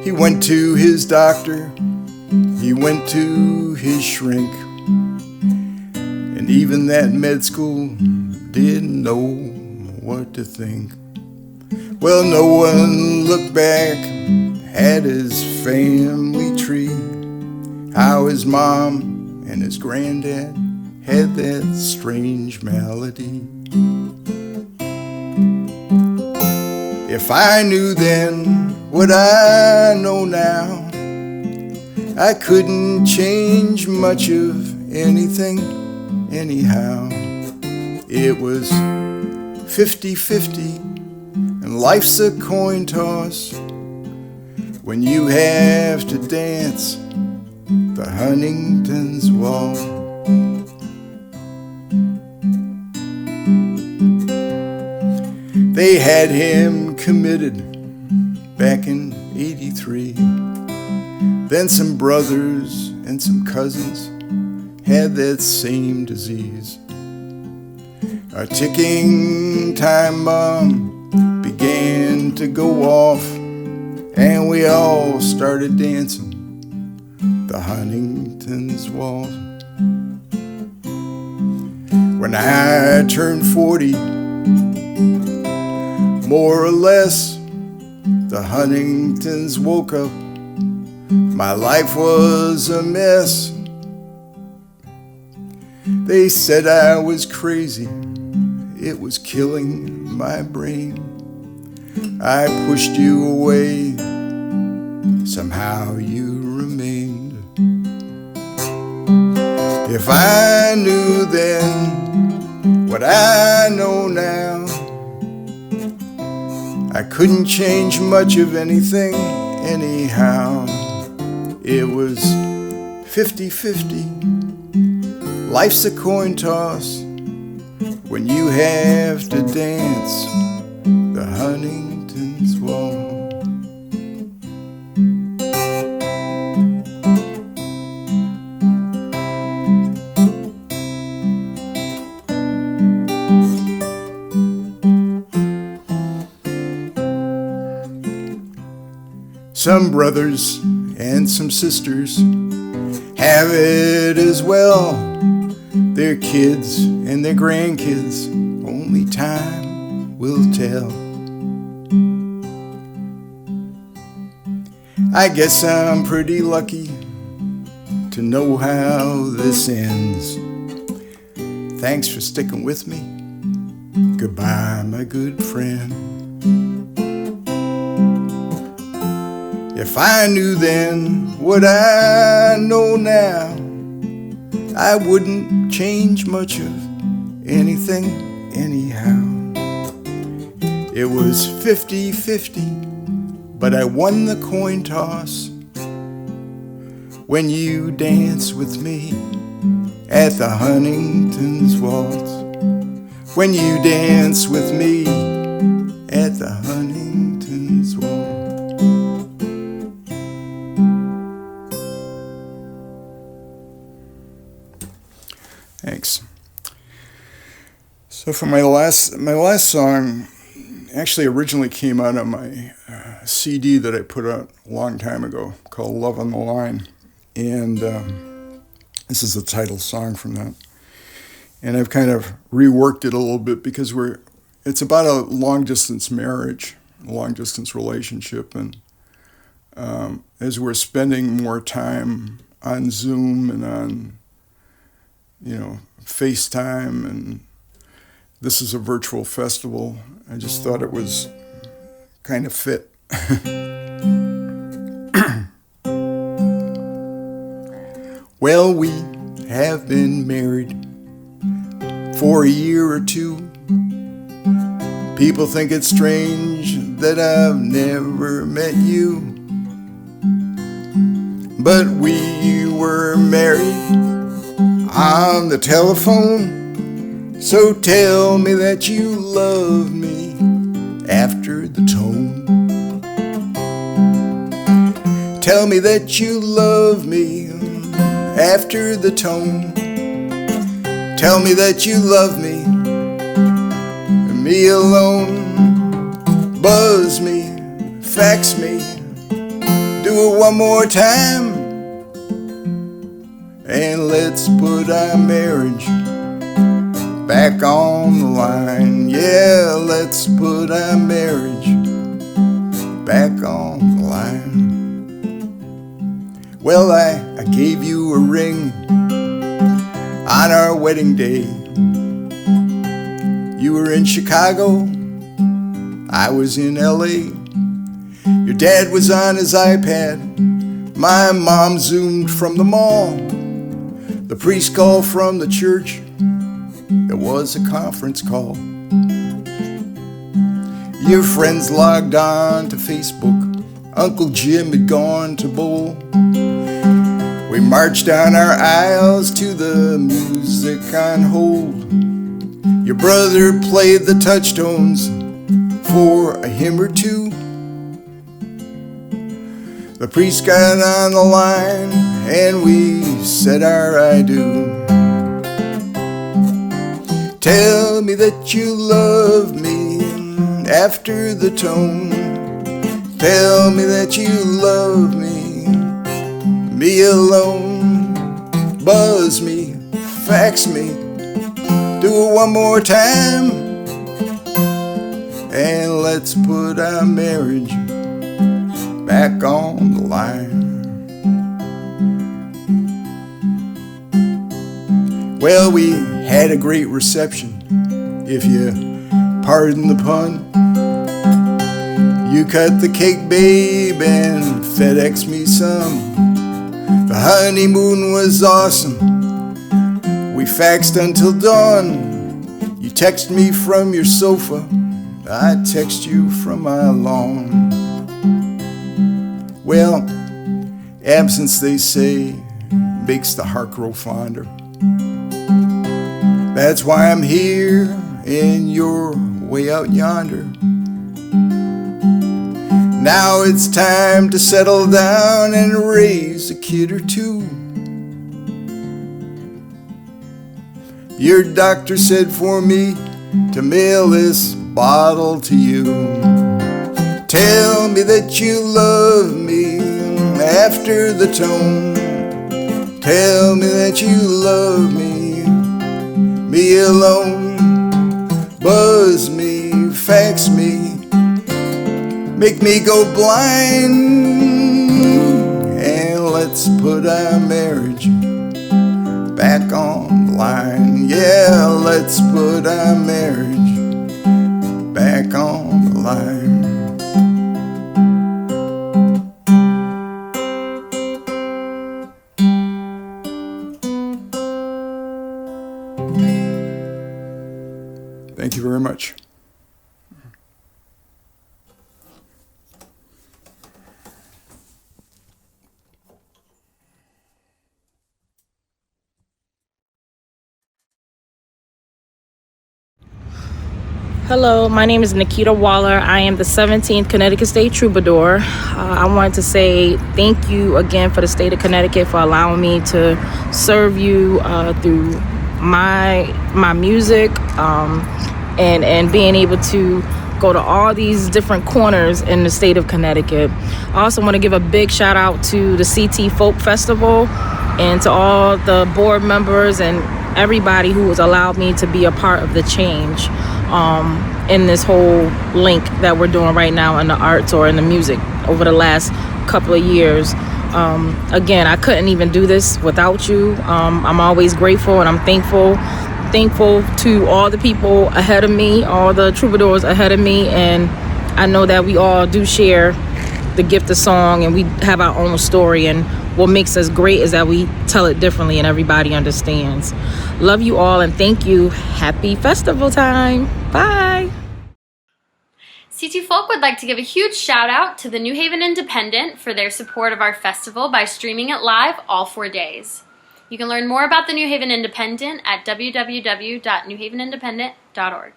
Speaker 12: He went to his doctor, he went to his shrink, and even that med school didn't know what to think. Well, no one looked back at his family tree, how his mom and his granddad had that strange malady. If I knew then what I know now, I couldn't change much of anything anyhow. It was 50-50, and life's a coin toss when you have to dance the Huntington's Waltz. They had him committed back in '83. Then some brothers and some cousins had that same disease. A ticking time bomb began to go off, and we all started dancing the Huntington's Waltz. When I turned 40, more or less, the Huntingtons woke up. My life was a mess. They said I was crazy, it was killing my brain. I pushed you away, somehow you remained. If I knew then what I know now, I couldn't change much of anything anyhow. It was 50-50. Life's a coin toss when you have to dance the Huntington's Waltz. Some brothers and some sisters have it as well. Their kids and their grandkids, only time will tell. I guess I'm pretty lucky to know how this ends. Thanks for sticking with me. Goodbye, my good friend. If I knew then what I know now, I wouldn't change much of anything anyhow. It was 50-50, but I won the coin toss when you danced with me at the Huntington's Waltz. When you danced with me at the Huntington's Waltz. Thanks. So for my last song, actually originally came out of my CD that I put out a long time ago called Love on the Line. And this is the title song from that. And I've kind of reworked it a little bit because it's about a long distance marriage, a long distance relationship. And as we're spending more time on Zoom and on FaceTime, and this is a virtual festival, I just thought it was kind of fit. Well, we have been married for a year or two. People think it's strange that I've never met you. But we were married on the telephone. So tell me that you love me after the tone. Tell me that you love me after the tone. Tell me that you love me alone. Buzz me, fax me, do it one more time, and let's put our marriage back on the line. Yeah, let's put our marriage back on the line. Well, I gave you a ring on our wedding day. You were in Chicago, I was in LA. Your dad was on his iPad, my mom zoomed from the mall. The priest called from the church, it was a conference call. Your friends logged on to Facebook, Uncle Jim had gone to bowl. We marched down our aisles to the music on hold. Your brother played the touchtones for a hymn or two. The priest got on the line and we said our I do. Tell me that you love me after the tone. Tell me that you love me alone. Buzz me, fax me, do it one more time, and let's put our marriage back on the line. Well, we had a great reception, if you pardon the pun. You cut the cake, babe, and FedEx me some. The honeymoon was awesome. We faxed until dawn. You text me from your sofa, I text you from my lawn. Well, absence, they say, makes the heart grow fonder. That's why I'm here and you're way out yonder. Now it's time to settle down and raise a kid or two. Your doctor said for me to mail this bottle to you. Tell me that you love me after the tone. Tell me that you love me alone. Buzz me, fax me, make me go blind, and let's put our marriage back on the line. Yeah, let's put our marriage back on the line. Thank you very much.
Speaker 13: Hello, my name is Nikita Waller. I am the 17th Connecticut State Troubadour. I wanted to say thank you again for the state of Connecticut for allowing me to serve you through my music and being able to go to all these different corners in the state of Connecticut. I also want to give a big shout out to the CT Folk Festival and to all the board members and everybody who has allowed me to be a part of the change in this whole link that we're doing right now in the arts or in the music over the last couple of years. Again, I couldn't even do this without you. I'm always grateful and I'm thankful to all the people ahead of me, all the troubadours ahead of me, and I know that we all do share the gift of song, and we have our own story, and what makes us great is that we tell it differently and everybody understands. Love you all and thank you. Happy festival time. Bye.
Speaker 14: CT Folk would like to give a huge shout out to the New Haven Independent for their support of our festival by streaming it live all 4 days. You can learn more about the New Haven Independent at www.newhavenindependent.org.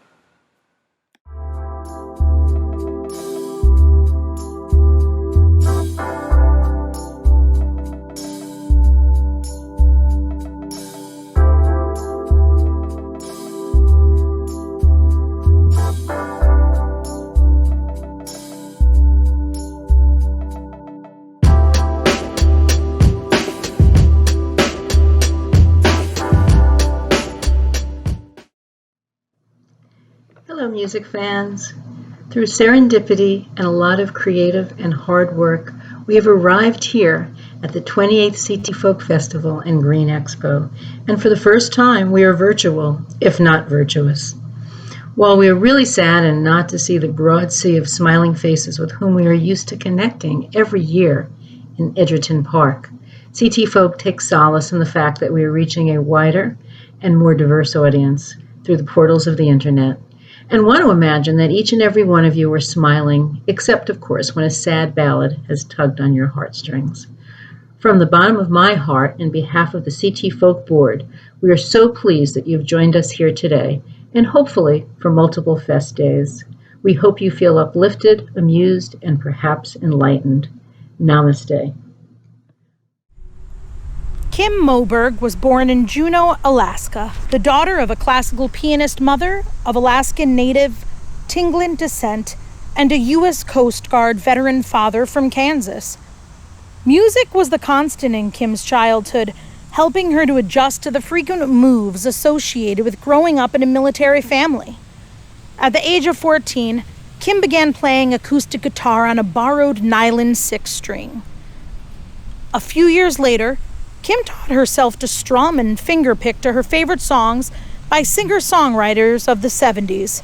Speaker 6: Hello, music fans. Through serendipity and a lot of creative and hard work, we have arrived here at the 28th CT Folk Festival and Green Expo. And for the first time, we are virtual, if not virtuous. While we are really saddened not to see the broad sea of smiling faces with whom we are used to connecting every year in Edgerton Park, CT Folk takes solace in the fact that we are reaching a wider and more diverse audience through the portals of the internet. And want to imagine that each and every one of you were smiling, except, of course, when a sad ballad has tugged on your heartstrings. From the bottom of my heart, in behalf of the CT Folk Board, we are so pleased that you've joined us here today, and hopefully for multiple fest days. We hope you feel uplifted, amused, and perhaps enlightened. Namaste.
Speaker 4: Kim Moberg was born in Juneau, Alaska, the daughter of a classical pianist mother of Alaskan Native Tinglan descent and a U.S. Coast Guard veteran father from Kansas. Music was the constant in Kim's childhood, helping her to adjust to the frequent moves associated with growing up in a military family. At the age of 14, Kim began playing acoustic guitar on a borrowed nylon 6-string. A few years later, Kim taught herself to strum and fingerpick to her favorite songs by singer-songwriters of the 70s.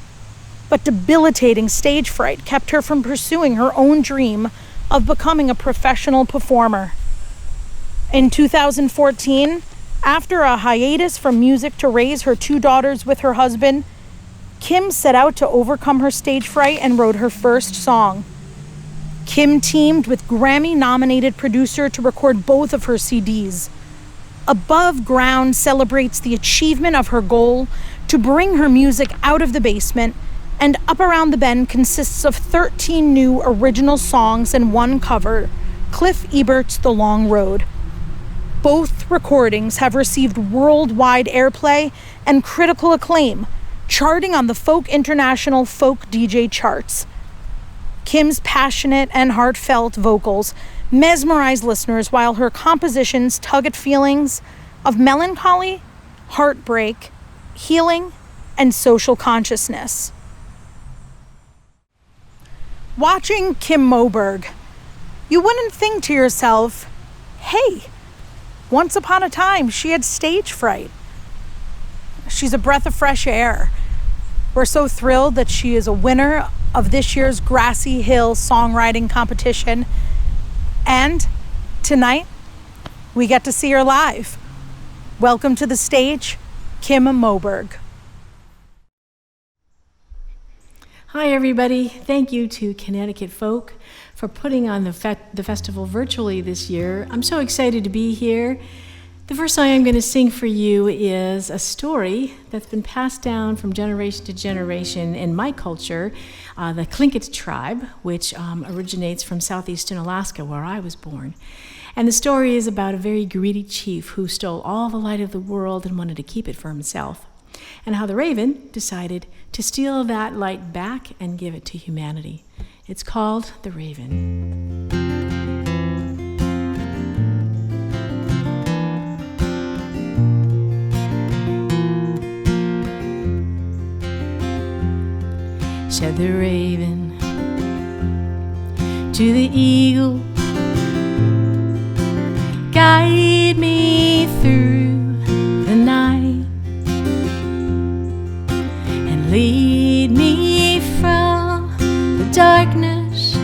Speaker 4: But debilitating stage fright kept her from pursuing her own dream of becoming a professional performer. In 2014, after a hiatus from music to raise her 2 daughters with her husband, Kim set out to overcome her stage fright and wrote her first song. Kim teamed with Grammy-nominated producer to record both of her CDs. Above Ground celebrates the achievement of her goal to bring her music out of the basement, and Up Around the Bend consists of 13 new original songs and 1 cover, Cliff Ebert's The Long Road. Both recordings have received worldwide airplay and critical acclaim, charting on the Folk International Folk DJ charts. Kim's passionate and heartfelt vocals mesmerize listeners while her compositions tug at feelings of melancholy, heartbreak, healing, and social consciousness. Watching Kim Moberg, you wouldn't think to yourself, hey, once upon a time she had stage fright. She's a breath of fresh air. We're so thrilled that she is a winner of this year's Grassy Hill Songwriting Competition. And tonight, we get to see her live. Welcome to the stage, Kim Moberg.
Speaker 15: Hi, everybody. Thank you to Connecticut Folk for putting on the festival virtually this year. I'm so excited to be here. The first song I'm going to sing for you is a story that's been passed down from generation to generation in my culture, the Tlingit tribe, which originates from southeastern Alaska, where I was born. And the story is about a very greedy chief who stole all the light of the world and wanted to keep it for himself, and how the raven decided to steal that light back and give it to humanity. It's called The Raven. Said the raven to the eagle, guide me through the night and lead me from the darkness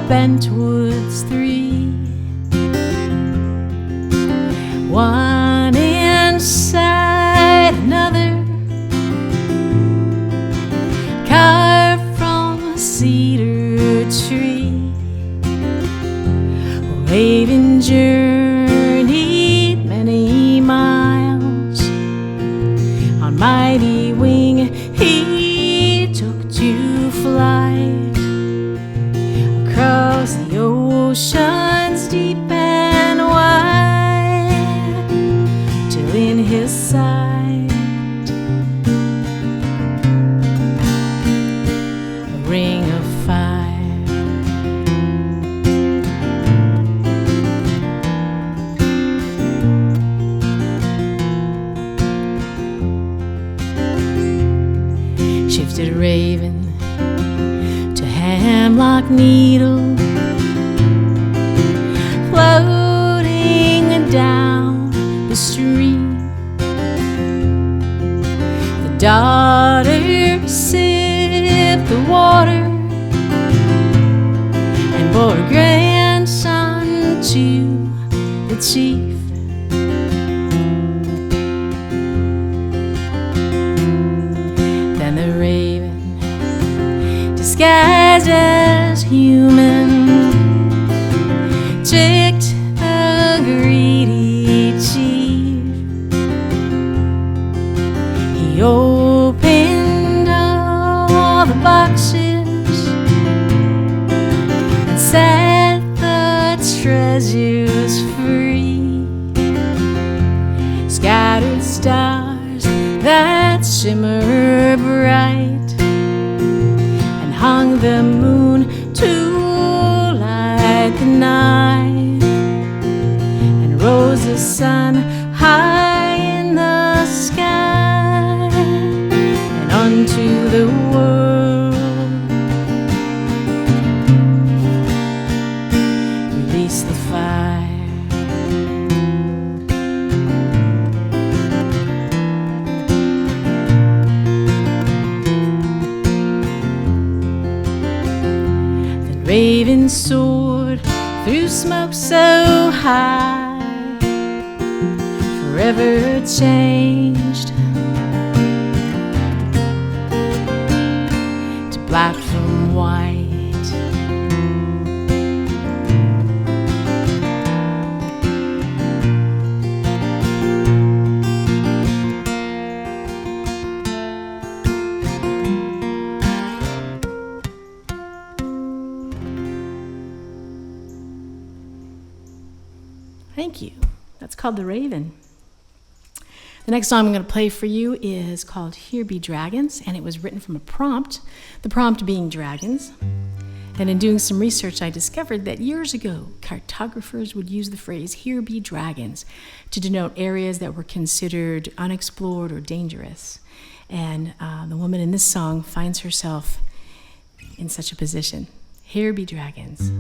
Speaker 15: bent woods three, one inside another, carved from a cedar tree. Raven journeyed many miles, on mighty wing he took to flight, across the oceans deep and wide, till in his sight a ring of fire. Shifted Raven to Hemlock Needle, floating down the stream. The daughter sipped the water and bore a grandson to the chief. Then the raven, disguised as human, tricked the greedy chief. He opened all the boxes and set the treasures free. Scattered stars that shimmer bright, and hung the moon to light the night, and rose the sun high in the sky, and unto the world release the fire. Raven soared through smoke so high, forever changed to black from white. Thank you. That's called The Raven. The next song I'm going to play for you is called Here Be Dragons, and it was written from a prompt, the prompt being dragons. And in doing some research, I discovered that years ago, cartographers would use the phrase, here be dragons, to denote areas that were considered unexplored or dangerous. And the woman in this song finds herself in such a position. Here be dragons.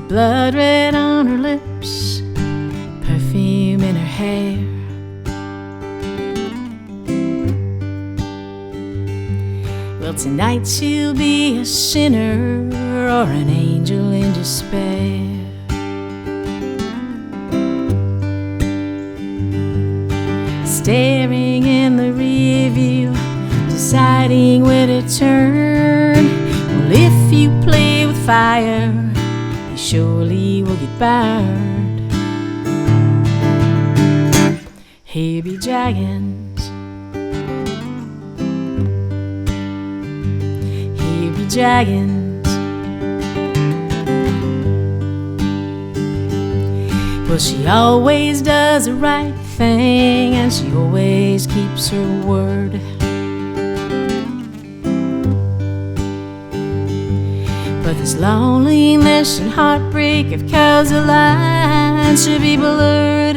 Speaker 15: Blood red on her lips, perfume in her hair. Well, tonight she'll be a sinner or an angel in despair. Staring in the rear view, deciding where to turn. Well, if you play with fire, surely will get burned. Here be dragons. Here be dragons. Well, she always does the right thing, and she always keeps her word. But there's loneliness and heartbreak if cause the lines should be blurred.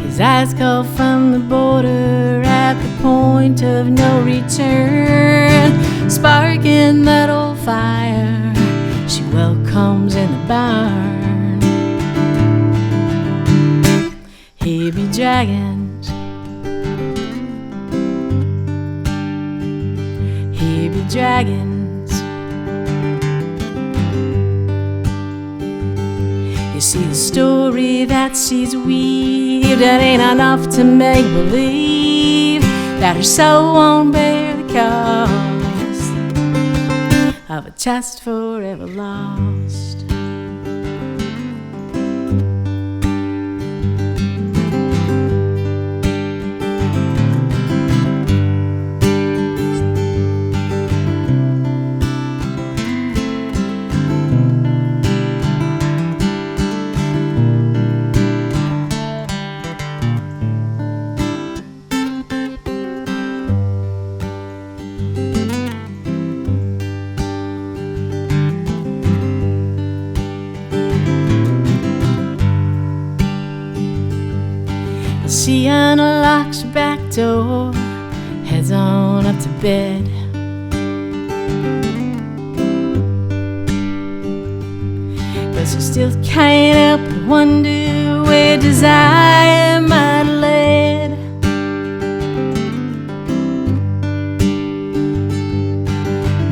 Speaker 15: His eyes call from the border at the point of no return. Sparking that old fire, she welcomes comes in the barn. Here be dragons, here be dragons. You see the story that she's weaved, that ain't enough to make believe that her soul won't bear the cost of a chest forever lost. She unlocks her back door, heads on up to bed. But she still can't help but wonder where desire might have led.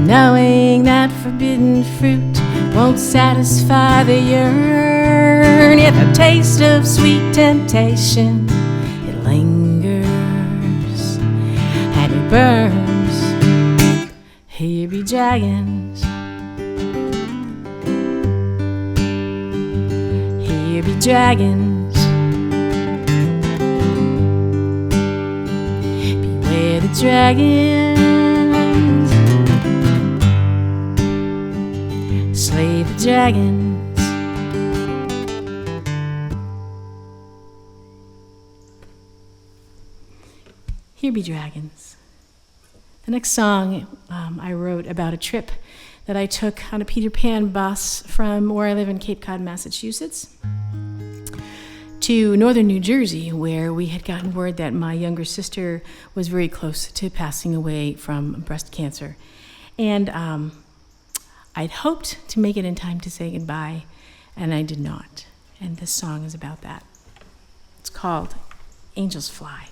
Speaker 15: Knowing that forbidden fruit won't satisfy the yearn, yet the taste of sweet temptation, it lingers and it burns. Here be dragons, here be dragons. Beware the dragons, slay the dragons. Here be dragons. The next song I wrote about a trip that I took on a Peter Pan bus from where I live in Cape Cod, Massachusetts, to northern New Jersey, where we had gotten word that my younger sister was very close to passing away from breast cancer. And I'd hoped to make it in time to say goodbye, and I did not. And this song is about that. It's called Angels Fly.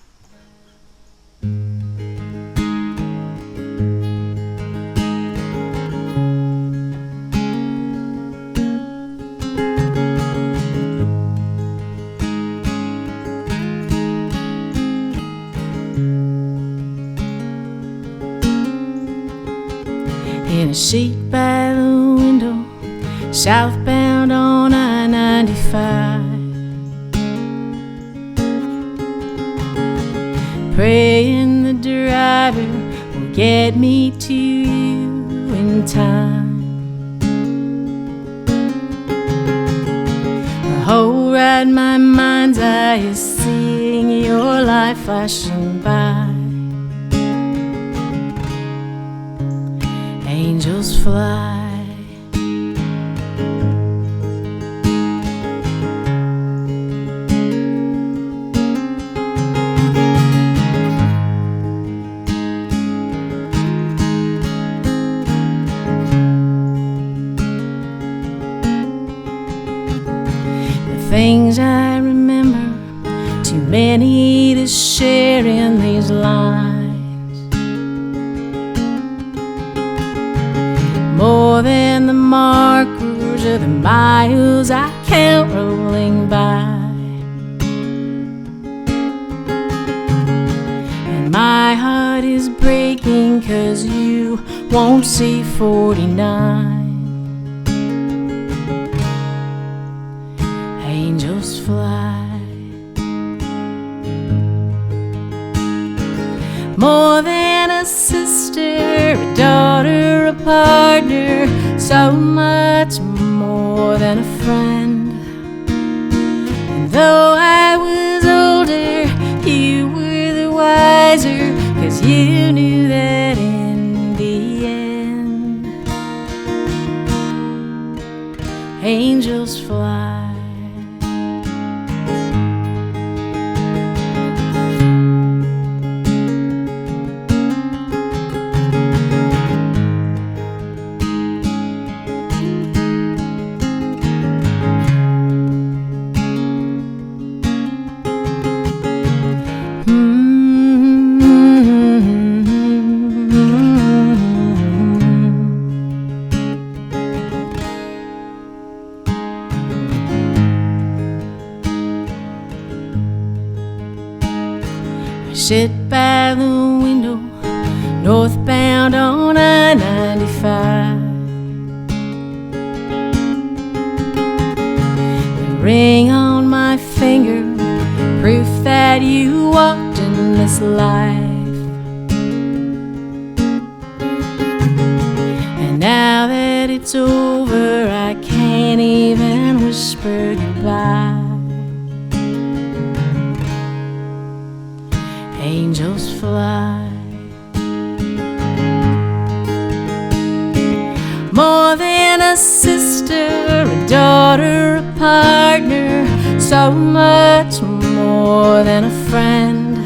Speaker 15: In a seat by the window, southbound on I-95, praying the driver will get me to you in time. The whole ride my mind's eye is seeing your life flashing by. Angels fly. The things I remember, too many to share in these lines. More than the markers or the miles I count rolling by. And my heart is breaking 'cause you won't see 49. Angels fly. More than a sister, a daughter, a partner, so much more than a friend. And though I was older, you were the wiser, 'cause you knew that in the end, angels fly. sit by the window, northbound on I-95. The ring on my finger, proof that you walked in this life. And now that it's over, I can't even whisper goodbye. Angels fly. More than a sister, a daughter, a partner, so much more than a friend.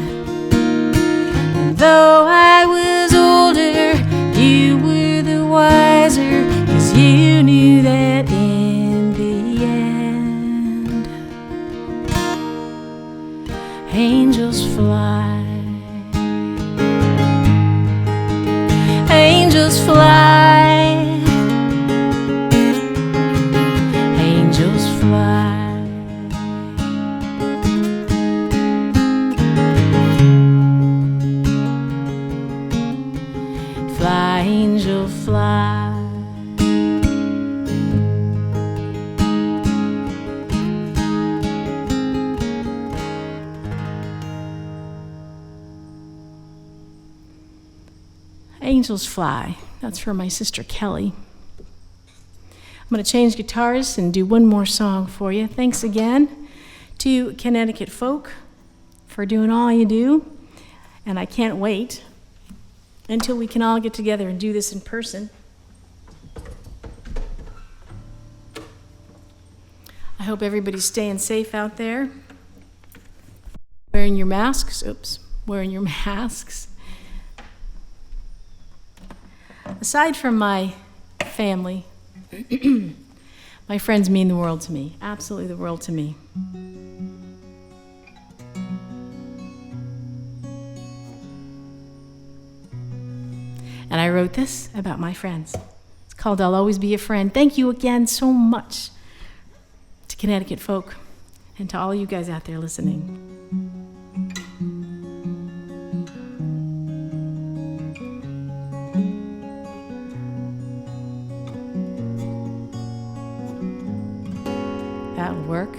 Speaker 15: And though I was older, you were the wiser, 'cause you knew that in the end, angels fly. Angels fly. Angels fly. Fly, angel, fly. Angels Fly. That's for my sister Kelly. I'm going to change guitarists and do one more song for you. Thanks again to Connecticut Folk for doing all you do. And I can't wait until we can all get together and do this in person. I hope everybody's staying safe out there. Wearing your masks. Wearing your masks. Aside from my family, my friends mean the world to me, absolutely the world to me. And I wrote this about my friends. It's called I'll Always Be a Friend. Thank you again so much to Connecticut Folk and to all you guys out there listening. That'll work.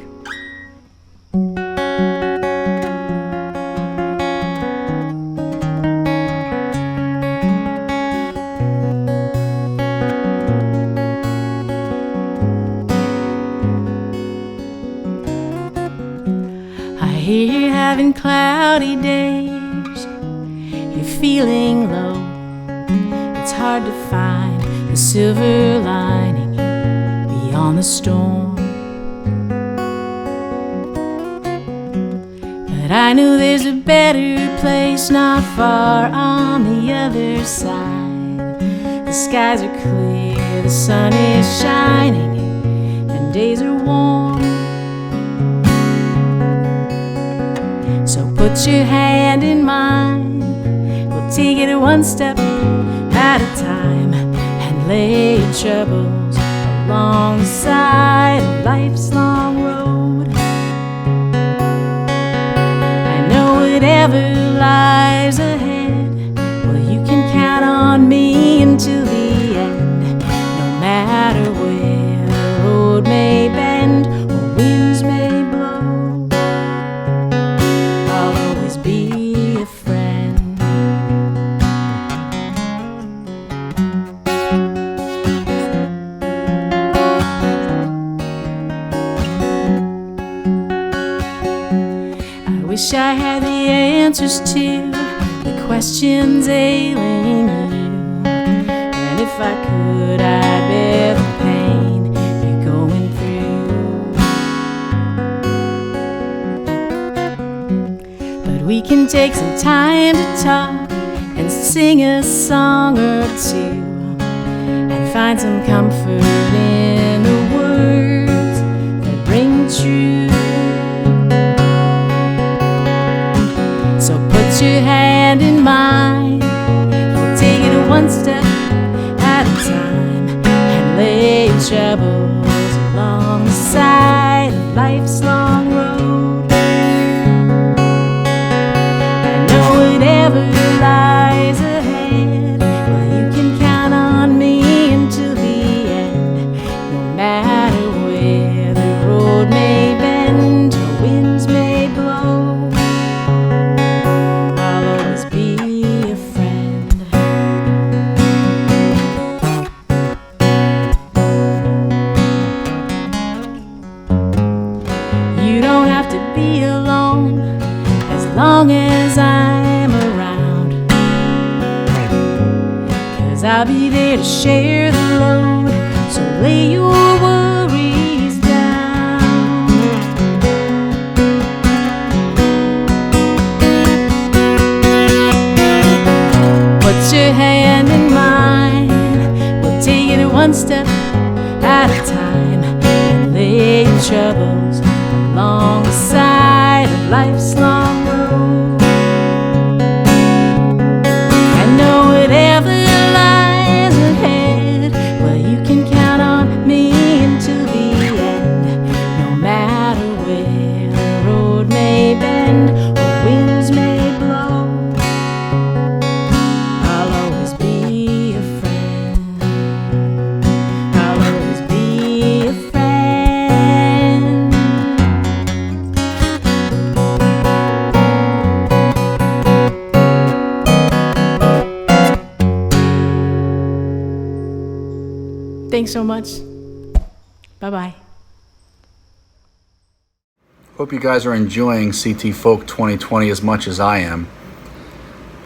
Speaker 15: I hear you're having cloudy days, you're feeling low. It's hard to find the silver lining beyond the storm. But I know there's a better place not far on the other side. The skies are clear, the sun is shining, and days are warm. So put your hand in mine, we'll take it one step at a time and lay your troubles along the side of life's long road. I know whatever lies ahead, well, you can count on me until the end. No matter where the road may bend or winds may blow, I'll always be a friend. I wish I had the answers to the questions ailing you, and if I could, I'd bear the pain you're going through. But we can take some time to talk and sing a song or two, and find some comfort in the words that ring true. So put your hand in mine, we'll take it one step at a time and lay your troubles along the side of life's long road. I know these troubles along the side of life's long road. I know whatever lies ahead, well, you can count on me until the end. No matter where the road may bend or winds may blow, I'll always be a friend. I'll always be a friend. Thanks so much. Bye-bye.
Speaker 16: Hope you guys are enjoying CT Folk 2020 as much as I am.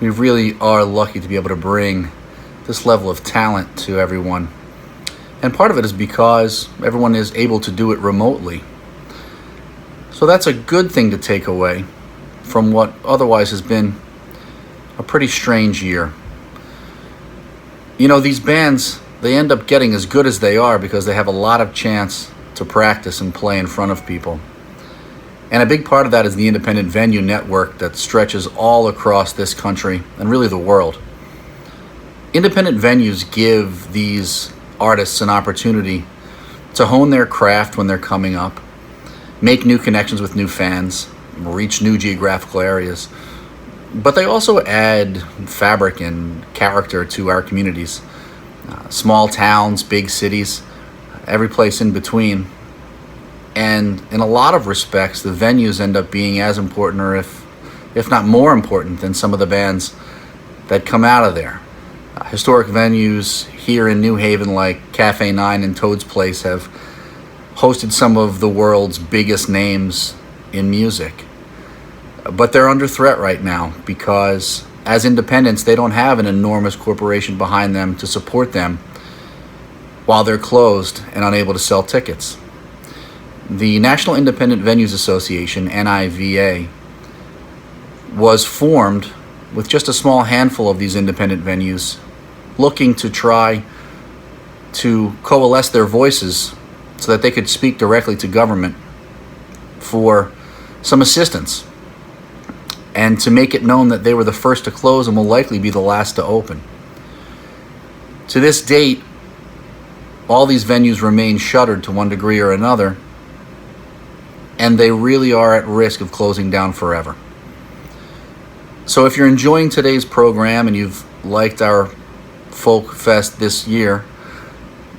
Speaker 16: We really are lucky to be able to bring this level of talent to everyone. And part of it is because everyone is able to do it remotely. So that's a good thing to take away from what otherwise has been a pretty strange year. You know, these bands, they end up getting as good as they are because they have a lot of chance to practice and play in front of people. And a big part of that is the independent venue network that stretches all across this country and really the world. Independent venues give these artists an opportunity to hone their craft when they're coming up, make new connections with new fans, reach new geographical areas. But they also add fabric and character to our communities. Small towns, big cities, every place in between. And in a lot of respects, the venues end up being as important, or if not more important, than some of the bands that come out of there. Historic venues here in New Haven like Cafe 9 and Toad's Place have hosted some of the world's biggest names in music. But they're under threat right now because as independents, they don't have an enormous corporation behind them to support them while they're closed and unable to sell tickets. The National Independent Venues Association, NIVA, was formed with just a small handful of these independent venues looking to try to coalesce their voices so that they could speak directly to government for some assistance and to make it known that they were the first to close and will likely be the last to open. To this date, all these venues remain shuttered to one degree or another, and they really are at risk of closing down forever. So if you're enjoying today's program and you've liked our Folk Fest this year,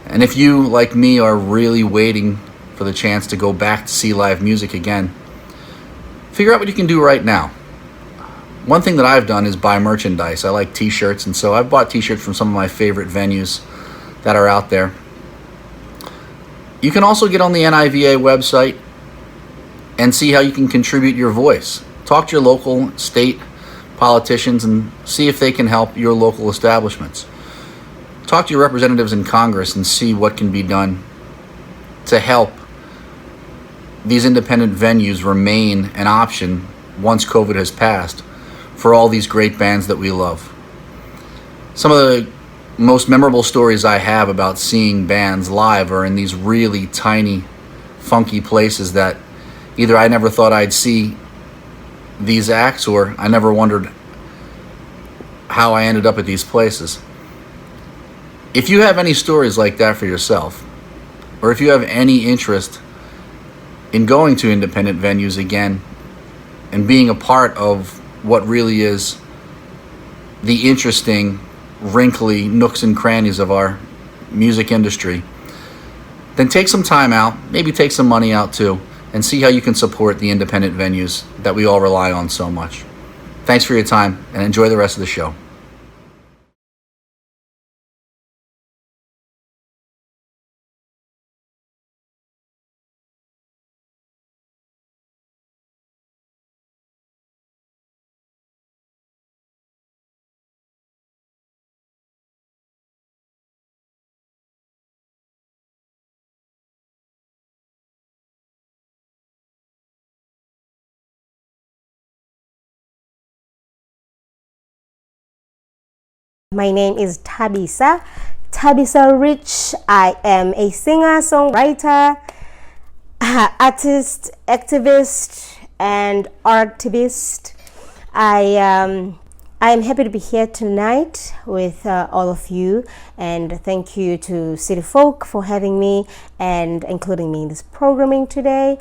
Speaker 16: and if you, like me, are really waiting for the chance to go back to see live music again, figure out what you can do right now. One thing that I've done is buy merchandise. I like t-shirts, and so I've bought t-shirts from some of my favorite venues that are out there. You can also get on the NIVA website and see how you can contribute your voice. Talk to your local, state politicians and see if they can help your local establishments. Talk to your representatives in Congress and see what can be done to help these independent venues remain an option once COVID has passed for all these great bands that we love. Some of the most memorable stories I have about seeing bands live are in these really tiny, funky places that either I never thought I'd see these acts, or I never wondered how I ended up at these places. If you have any stories like that for yourself, or if you have any interest in going to independent venues again and being a part of what really is the interesting, wrinkly nooks and crannies of our music industry, then take some time out, maybe take some money out too, and see how you can support the independent venues that we all rely on so much. Thanks for your time, and enjoy the rest of the show.
Speaker 17: My name is Tabisa Rich. I am a singer-songwriter. artist, activist, and artivist. I am happy to be here tonight with all of you, and thank you to City Folk for having me and including me in this programming today.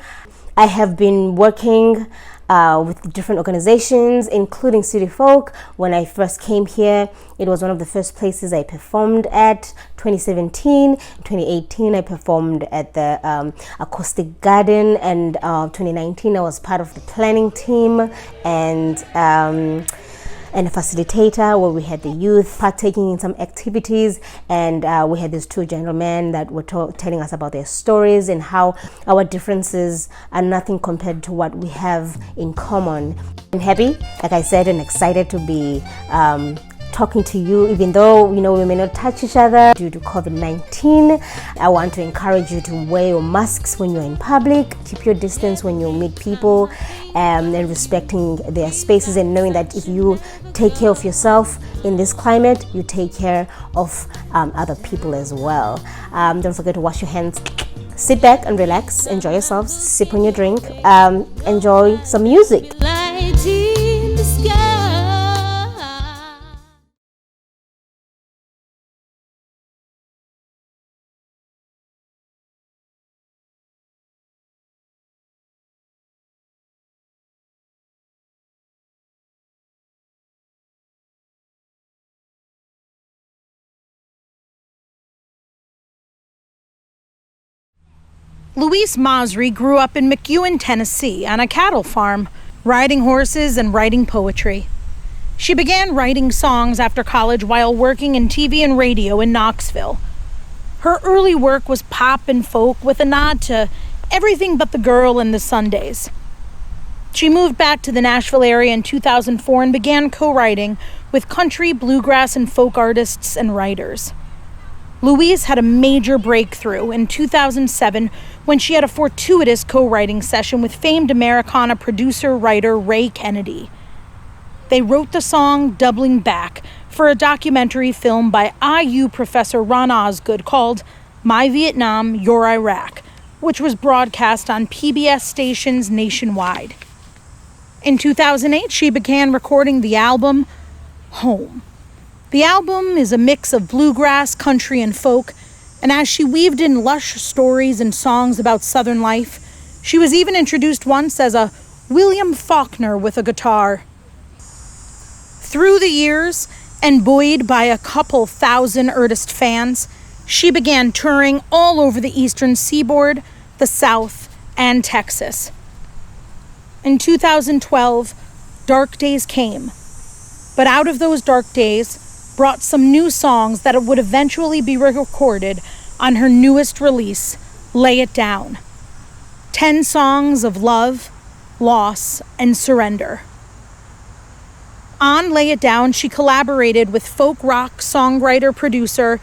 Speaker 17: I have been working with different organizations, including City Folk. When I first came here, it was one of the first places I performed at. 2017, 2018, I performed at the Acoustic Garden, and 2019, I was part of the planning team and a facilitator where we had the youth partaking in some activities, and we had these two gentlemen that were telling us about their stories and how our differences are nothing compared to what we have in common. I'm happy, like I said, and excited to be talking to you, even though we may not touch each other due to COVID-19. I want to encourage you to wear your masks when you're in public, keep your distance when you meet people, and respecting their spaces, and knowing that if you take care of yourself in this climate, you take care of other people as well. Don't forget to wash your hands. Sit back and relax, enjoy yourselves, sip on your drink, enjoy some music.
Speaker 4: Louise Mosrie grew up in McEwen, Tennessee, on a cattle farm, riding horses and writing poetry. She began writing songs after college while working in TV and radio in Knoxville. Her early work was pop and folk with a nod to everything but the girl and the Sundays. She moved back to the Nashville area in 2004 and began co-writing with country, bluegrass, and folk artists and writers. Louise had a major breakthrough in 2007 when she had a fortuitous co-writing session with famed Americana producer-writer Ray Kennedy. They wrote the song Doubling Back for a documentary film by IU professor Ron Osgood called My Vietnam, Your Iraq, which was broadcast on PBS stations nationwide. In 2008, she began recording the album Home. The album is a mix of bluegrass, country, and folk, and as she weaved in lush stories and songs about Southern life, she was even introduced once as a William Faulkner with a guitar. Through the years, and buoyed by a couple thousand Ernest fans, she began touring all over the eastern seaboard, the South, and Texas. In 2012, dark days came, but out of those dark days brought some new songs that would eventually be recorded on her newest release, Lay It Down. 10 songs of love, loss, and surrender. On Lay It Down, she collaborated with folk rock songwriter-producer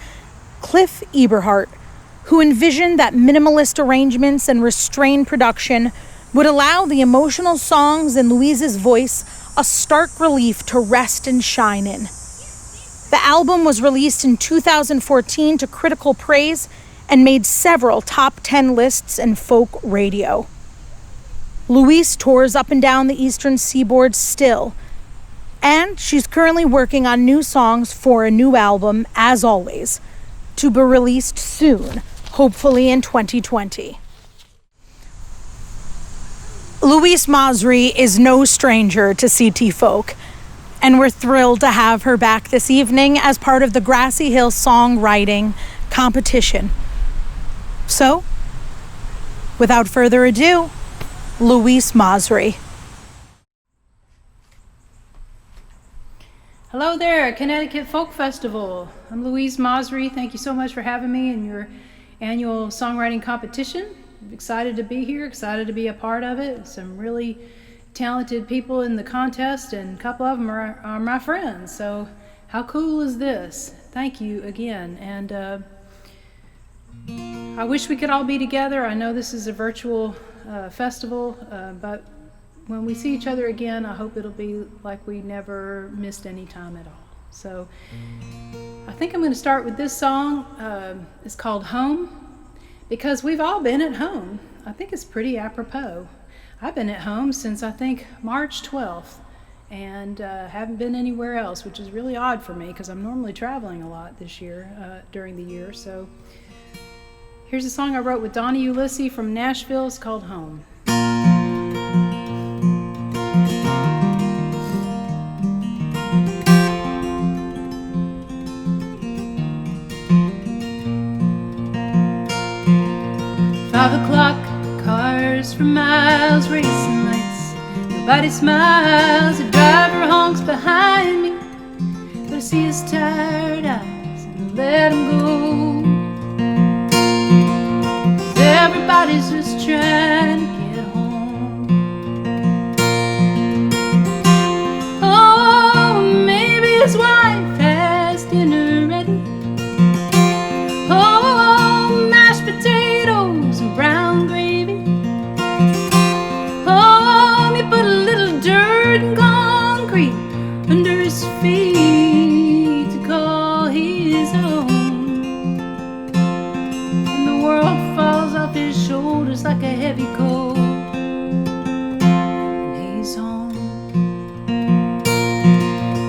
Speaker 4: Cliff Eberhardt, who envisioned that minimalist arrangements and restrained production would allow the emotional songs in Louise's voice a stark relief to rest and shine in. The album was released in 2014 to critical praise and made several top 10 lists in folk radio. Louise tours up and down the eastern seaboard still, and she's currently working on new songs for a new album, as always, to be released soon, hopefully in 2020. Louise Mosrie is no stranger to CT Folk, and we're thrilled to have her back this evening as part of the Grassy Hill Songwriting competition. So, without further ado, Louise Mosrie.
Speaker 15: Hello there, Connecticut Folk Festival. I'm Louise Mosrie. Thank you so much for having me in your annual songwriting competition. I'm excited to be here, excited to be a part of it. Some really talented people in the contest, and a couple of them are my friends. So how cool is this? Thank you again. And I wish we could all be together. I know this is a virtual festival, but when we see each other again, I hope it'll be like we never missed any time at all. So I think I'm going to start with this song. It's called Home, because we've all been at home. I think it's pretty apropos. I've been at home since I think March 12th and haven't been anywhere else, which is really odd for me because I'm normally traveling a lot this year during the year. So here's a song I wrote with Donnie Ulysses from Nashville. It's called Home. 5 o'clock, cars for miles, racing lights. Nobody smiles, the driver honks behind me. But I see his tired eyes and I let him go. 'Cause everybody's just trying to get home. Oh, maybe his wife has dinner ready. Oh, mashed potatoes and brown gravy. Oh, he put a little dirt and concrete under his feet to call his own. And the world falls off his shoulders like a heavy coat. And he's home.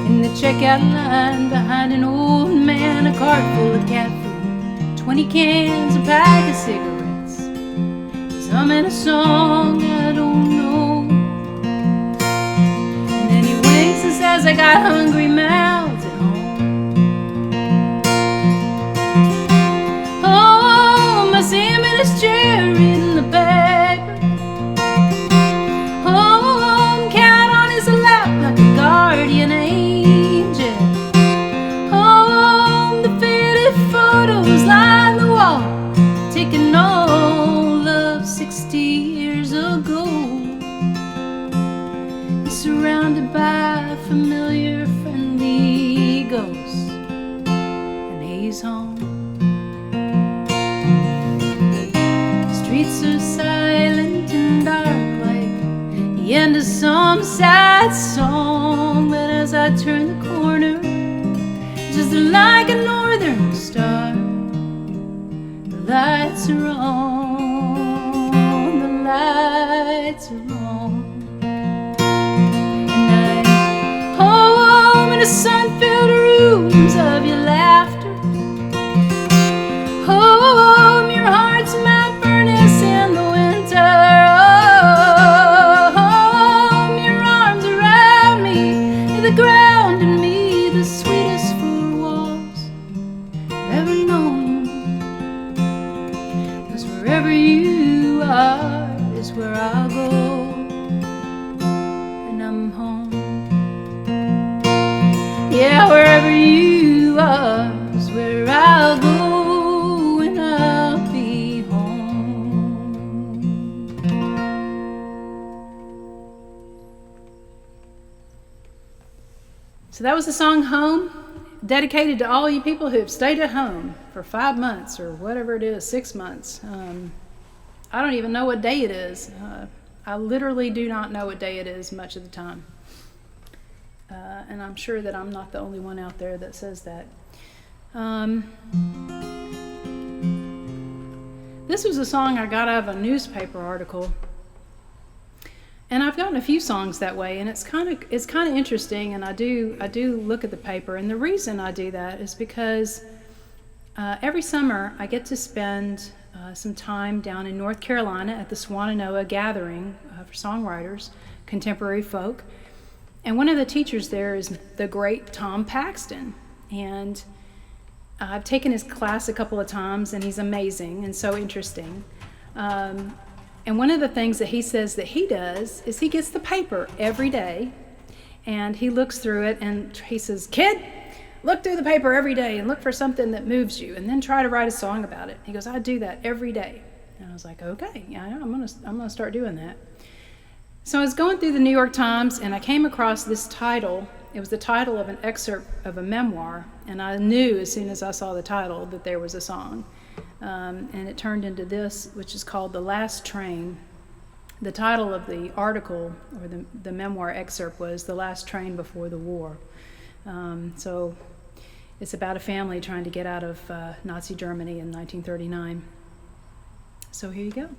Speaker 15: In the checkout line behind an old man, a cart full of cat food, 20 cans, a pack of cigarettes. He's humming a song I don't know. And then he winks and says, I got hungry mouths at home. Oh, I see him in his chair reading the paper. Oh, cat on his lap like a guardian angel. Oh, the faded photos line the wall, taking all of 60 years ago. He's surrounded by familiar, friendly ghosts, and he's home. The streets are silent and dark like the end of some sad song. But as I turn the corner, just like a northern star, the lights are on, the lights are on. And I'm home in the sun-filled rooms of your laughter. Home, your heart's my furnace in the winter. Home, your arms around me, the ground and me, the sweetest four walls I've ever known. 'Cause wherever you are is where I'll go, and I'm home. Yeah, wherever you are is where I'll go, and I'll be home. So that was the song Home, dedicated to all you people who have stayed at home for 5 months or whatever it is, 6 months. I don't even know what day it is. I literally do not know what day it is much of the time. And I'm sure that I'm not the only one out there that says that. This was a song I got out of a newspaper article. And I've gotten a few songs that way, and it's kind of interesting, and I do look at the paper. And the reason I do that is because every summer I get to spend some time down in North Carolina at the Swannanoa Gathering for songwriters, contemporary folk. And one of the teachers there is the great Tom Paxton. And I've taken his class a couple of times, and he's amazing and so interesting. And one of the things that he says that he does is he gets the paper every day, and he looks through it, and he says, "Kid, look through the paper every day and look for something that moves you, and then try to write a song about it." He goes, "I do that every day." And I was like, "Okay, yeah, I'm gonna start doing that." So I was going through the New York Times, and I came across this title. It was the title of an excerpt of a memoir, and I knew as soon as I saw the title that there was a song. And it turned into this, which is called The Last Train. The title of the article, or the memoir excerpt, was The Last Train Before the War. So it's about a family trying to get out of Nazi Germany in 1939. So here you go.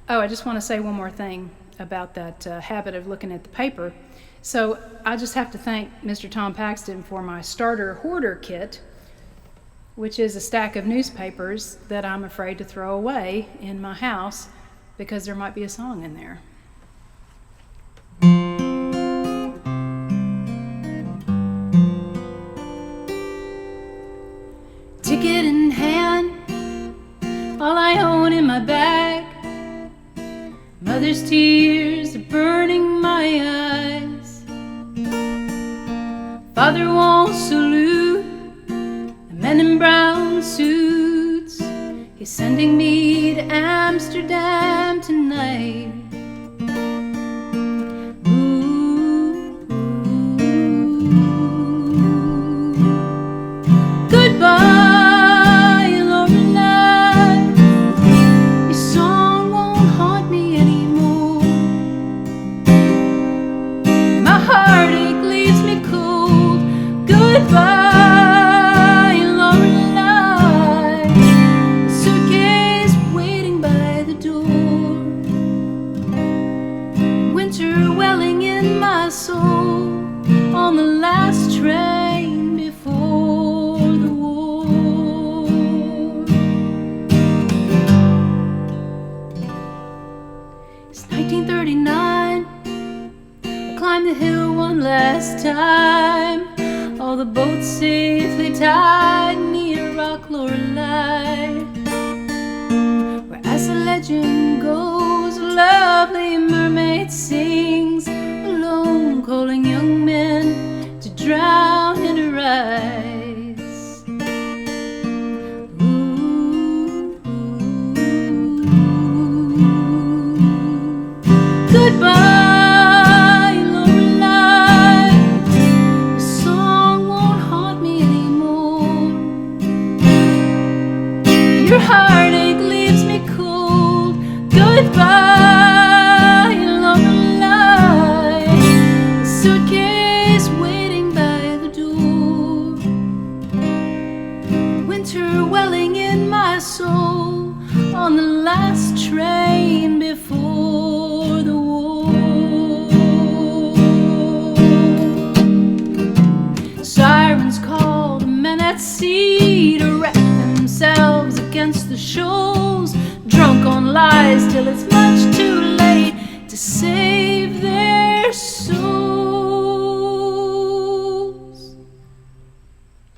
Speaker 15: Oh, I just want to say one more thing about that habit of looking at the paper. So I just have to thank Mr. Tom Paxton for my starter hoarder kit, which is a stack of newspapers that I'm afraid to throw away in my house because there might be a song in there. Ticket in hand, all I own in my bag. Mother's tears are burning my eyes. Father won't salute the men in brown suits. He's sending me to Amsterdam tonight. Goodbye, Lorelei. Your song won't haunt me anymore. My heartache leaves me cold. Goodbye, Lorelei. Suitcase waiting by the door. Winter welling in my soul on the last train before the war. It's 1939. I climbed the hill one last time. All the boats safely tied near Rock Lorelei, where, as the legend goes, a lovely mermaid sings alone, calling young men to drown in her eyes. Goodbye, Lorelei. Your song won't haunt me anymore. Your heartache leaves me cold. Goodbye, Lorelei. Suitcase waiting by the door. Winter welling in my soul on the last train before the war. Sirens call the men at sea to wreck themselves against the shoals, drunk on lies till it's much too late to save their souls.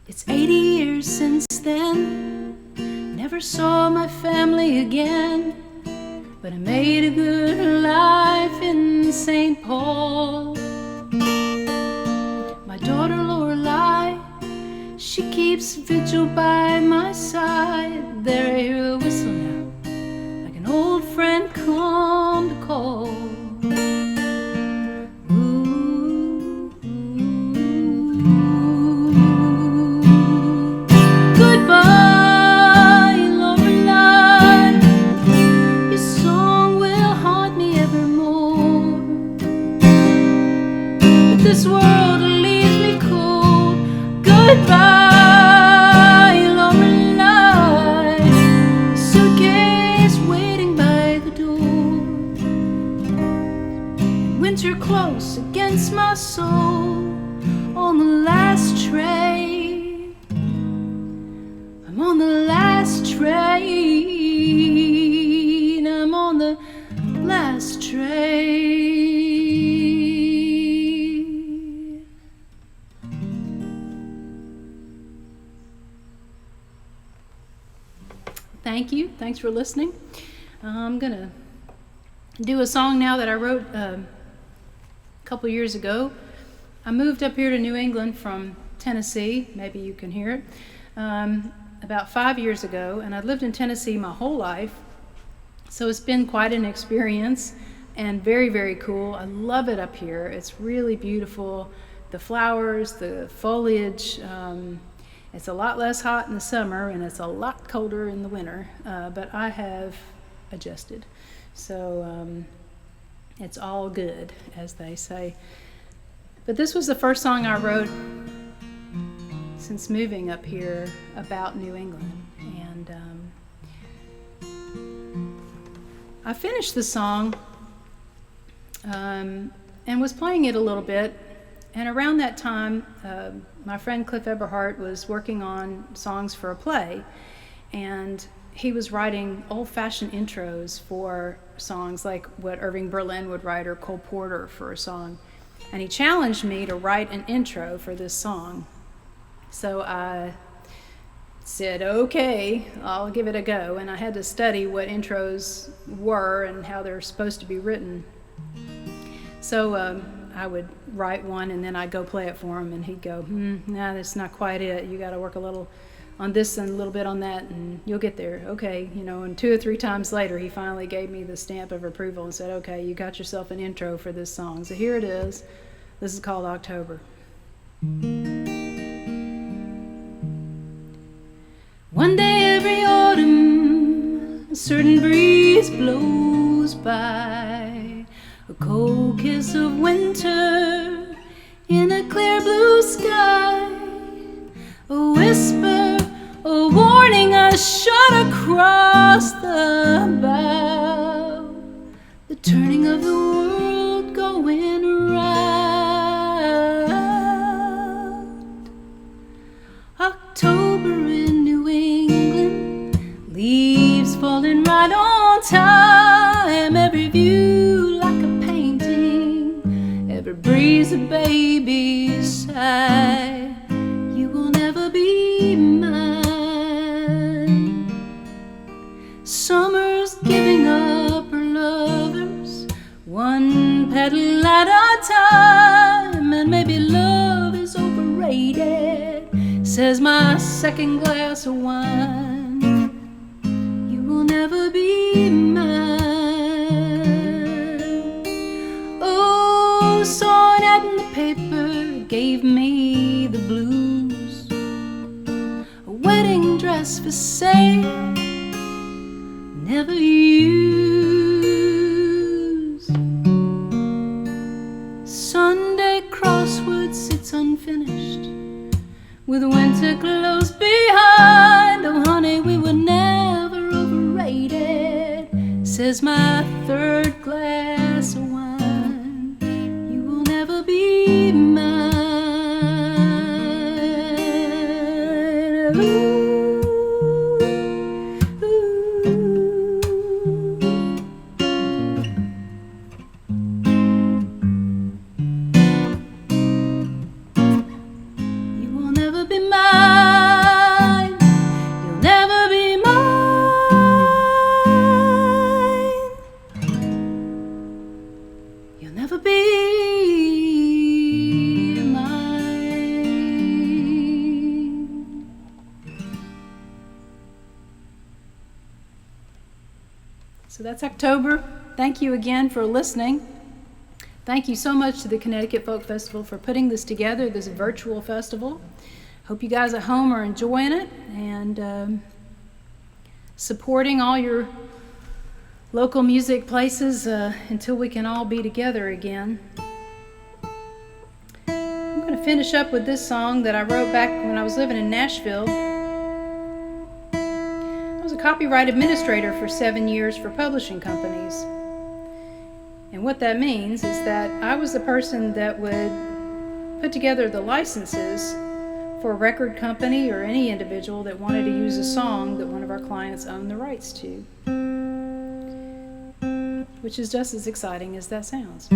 Speaker 15: It's 80 years since then, never saw my family again, but I made a good life in St. Paul. My daughter Lorelei, she keeps vigil by my side. There I hear a whistle now, like an old friend come to call. Goodbye, Lorelei. Your song will haunt me evermore. But this world leaves me cold. Goodbye, Lorelei. Suitcase waiting by the door. Winter close against my soul on the last train. I'm on the last train. I'm on the last train. Thank you. Thanks for listening. I'm going to do a song now that I wrote a couple years ago. I moved up here to New England from Tennessee. Maybe you can hear it. About 5 years ago, and I've lived in Tennessee my whole life, so it's been quite an experience and very, very cool. I love it up here. It's really beautiful. The flowers, the foliage. It's a lot less hot in the summer and it's a lot colder in the winter, but I have adjusted. So it's all good, as they say. But this was the first song I wrote since moving up here about New England. And I finished the song and was playing it a little bit. And around that time, my friend Cliff Eberhardt was working on songs for a play. And he was writing old-fashioned intros for songs like what Irving Berlin would write or Cole Porter for a song. And he challenged me to write an intro for this song. So I said, okay, I'll give it a go. And I had to study what intros were and how they're supposed to be written. So I would write one and then I'd go play it for him and he'd go, nah, that's not quite it. You got to work a little on this and a little bit on that and you'll get there. Okay, and 2 or 3 times later he finally gave me the stamp of approval and said, okay, you got yourself an intro for this song. So here it is. This is called October. One day every autumn, a certain breeze blows by, a cold kiss of winter in a clear blue sky, a whisper, a warning, a shot across the bow, the turning of the world going round. October in New England, leaves falling right on time, every view like a painting, every breeze a baby's sigh. You will never be mine. Summer's giving up her lovers, one petal at a time, and maybe love is overrated, says my second glass of wine. You will never be mine. Oh, saw an ad in the paper, gave me the blues, a wedding dress for sale, never used. Sunday crossword sits unfinished, with winter close behind. Oh honey, we were never overrated, says my third glass of wine. You will never be mine. Ooh. So that's October. Thank you again for listening. Thank you so much to the Connecticut Folk Festival for putting this together, this virtual festival. Hope you guys at home are enjoying it and supporting all your local music places until we can all be together again. I'm going to finish up with this song that I wrote back when I was living in Nashville. I was a copyright administrator for 7 years for publishing companies. And what that means is that I was the person that would put together the licenses for a record company or any individual that wanted to use a song that one of our clients owned the rights to, which is just as exciting as that sounds.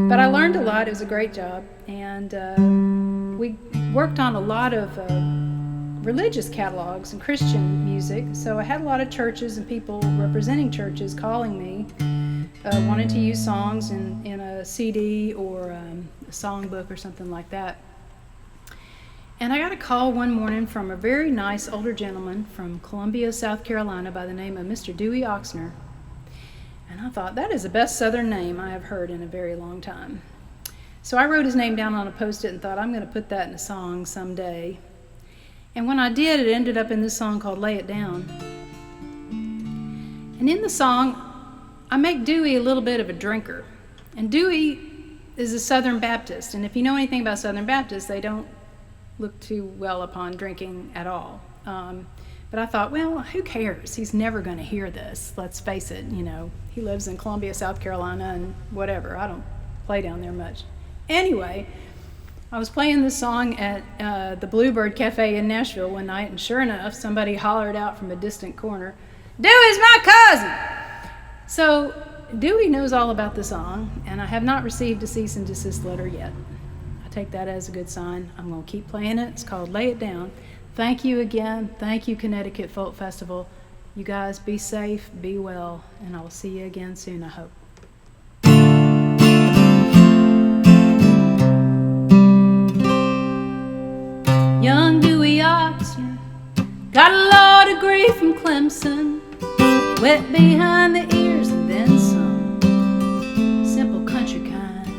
Speaker 15: But I learned a lot. It was a great job. And we worked on a lot of religious catalogs and Christian music. So I had a lot of churches and people representing churches calling me, wanting to use songs in a CD or a songbook or something like that. And I got a call one morning from a very nice older gentleman from Columbia, South Carolina by the name of Mr. Dewey Oxner. And I thought, that is the best Southern name I have heard in a very long time. So I wrote his name down on a Post-it and thought, I'm going to put that in a song someday. And when I did, it ended up in this song called Lay It Down. And in the song, I make Dewey a little bit of a drinker. And Dewey is a Southern Baptist. And if you know anything about Southern Baptists, they don't look too well upon drinking at all. But But I thought, well, who cares? He's never going to hear this. Let's face it, he lives in Columbia, South Carolina, and whatever. I don't play down there much. Anyway, I was playing this song at the Bluebird Cafe in Nashville one night, and sure enough, somebody hollered out from a distant corner, "Dewey's my cousin!" So Dewey knows all about the song, and I have not received a cease and desist letter yet. I take that as a good sign. I'm going to keep playing it. It's called Lay It Down. Thank you again. Thank you, Connecticut Folk Festival. You guys be safe, be well, and I will see you again soon, I hope. Young Dewey Oxygen got a law degree from Clemson, wet behind the ears and then some, simple country kind.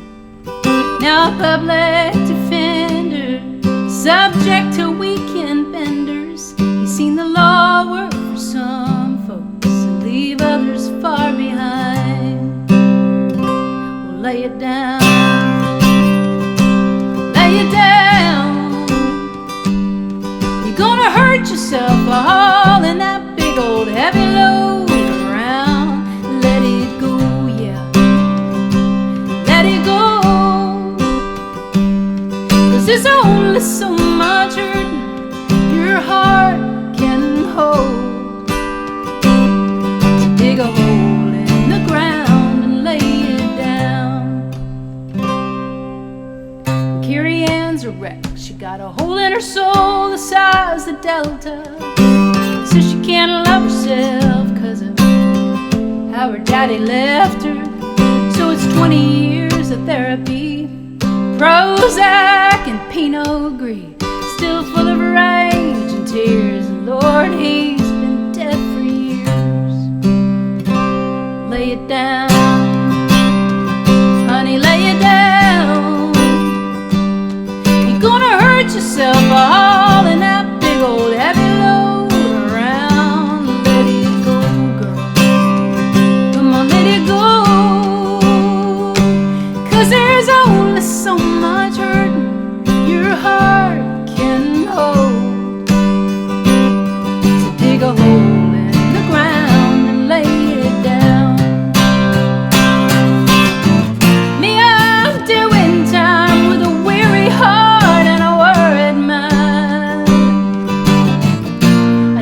Speaker 15: Now a public defender, subject to weekend benders. He's seen the law work for some folks and leave others far behind. Well, lay it down, lay it down. You're gonna hurt yourself hauling that big old heavy load around. Let it go, yeah, let it go. 'Cause there's only so much hurt your heart can hold. So dig a hole in the ground and lay it down. Carrie Ann's a wreck. She got a hole in her soul the size of Delta. So she can't love herself 'cause of how her daddy left her. So it's 20 years of therapy, Prozac and Pinot Gris, still full of rage and tears. And Lord, he's been dead for years. Lay it down, honey, lay it down. You're gonna hurt yourself hauling that big old heavy load around. Let it go, girl. Come on, let it go. 'Cause there's only so much hurt your heart can hold. So dig a hole in the ground and lay it down. Me, I'm doing time with a weary heart and a worried mind.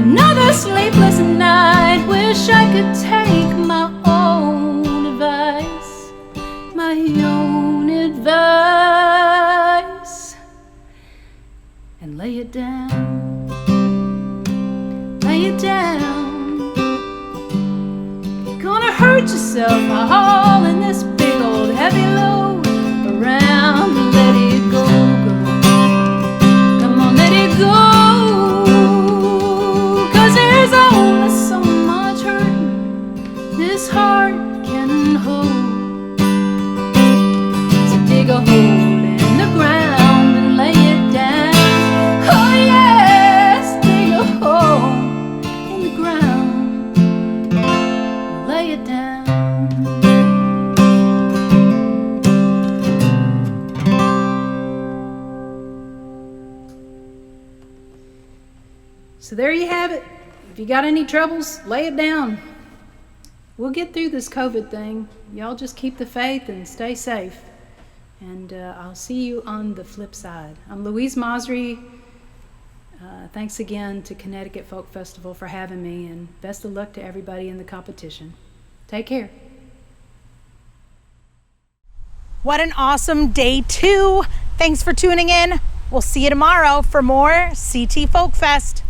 Speaker 15: Another sleepless night, wish I could take my own advice, my own advice, and lay it down, lay it down. You're gonna hurt yourself by hauling this big old heavy load around. Let it go, girl. Come on, let it go. 'Cause there's only so much hurt this heart can hold. So dig a hole in the ground and lay it down. Oh yes, dig a hole in the ground, lay it down. So there you have it. If you got any troubles, lay it down. We'll get through this COVID thing. Y'all just keep the faith and stay safe. And I'll see you on the flip side. I'm Louise Mosrie. Thanks again to Connecticut Folk Festival for having me, and best of luck to everybody in the competition. Take care.
Speaker 4: What an awesome day 2. Thanks for tuning in. We'll see you tomorrow for more CT Folk Fest.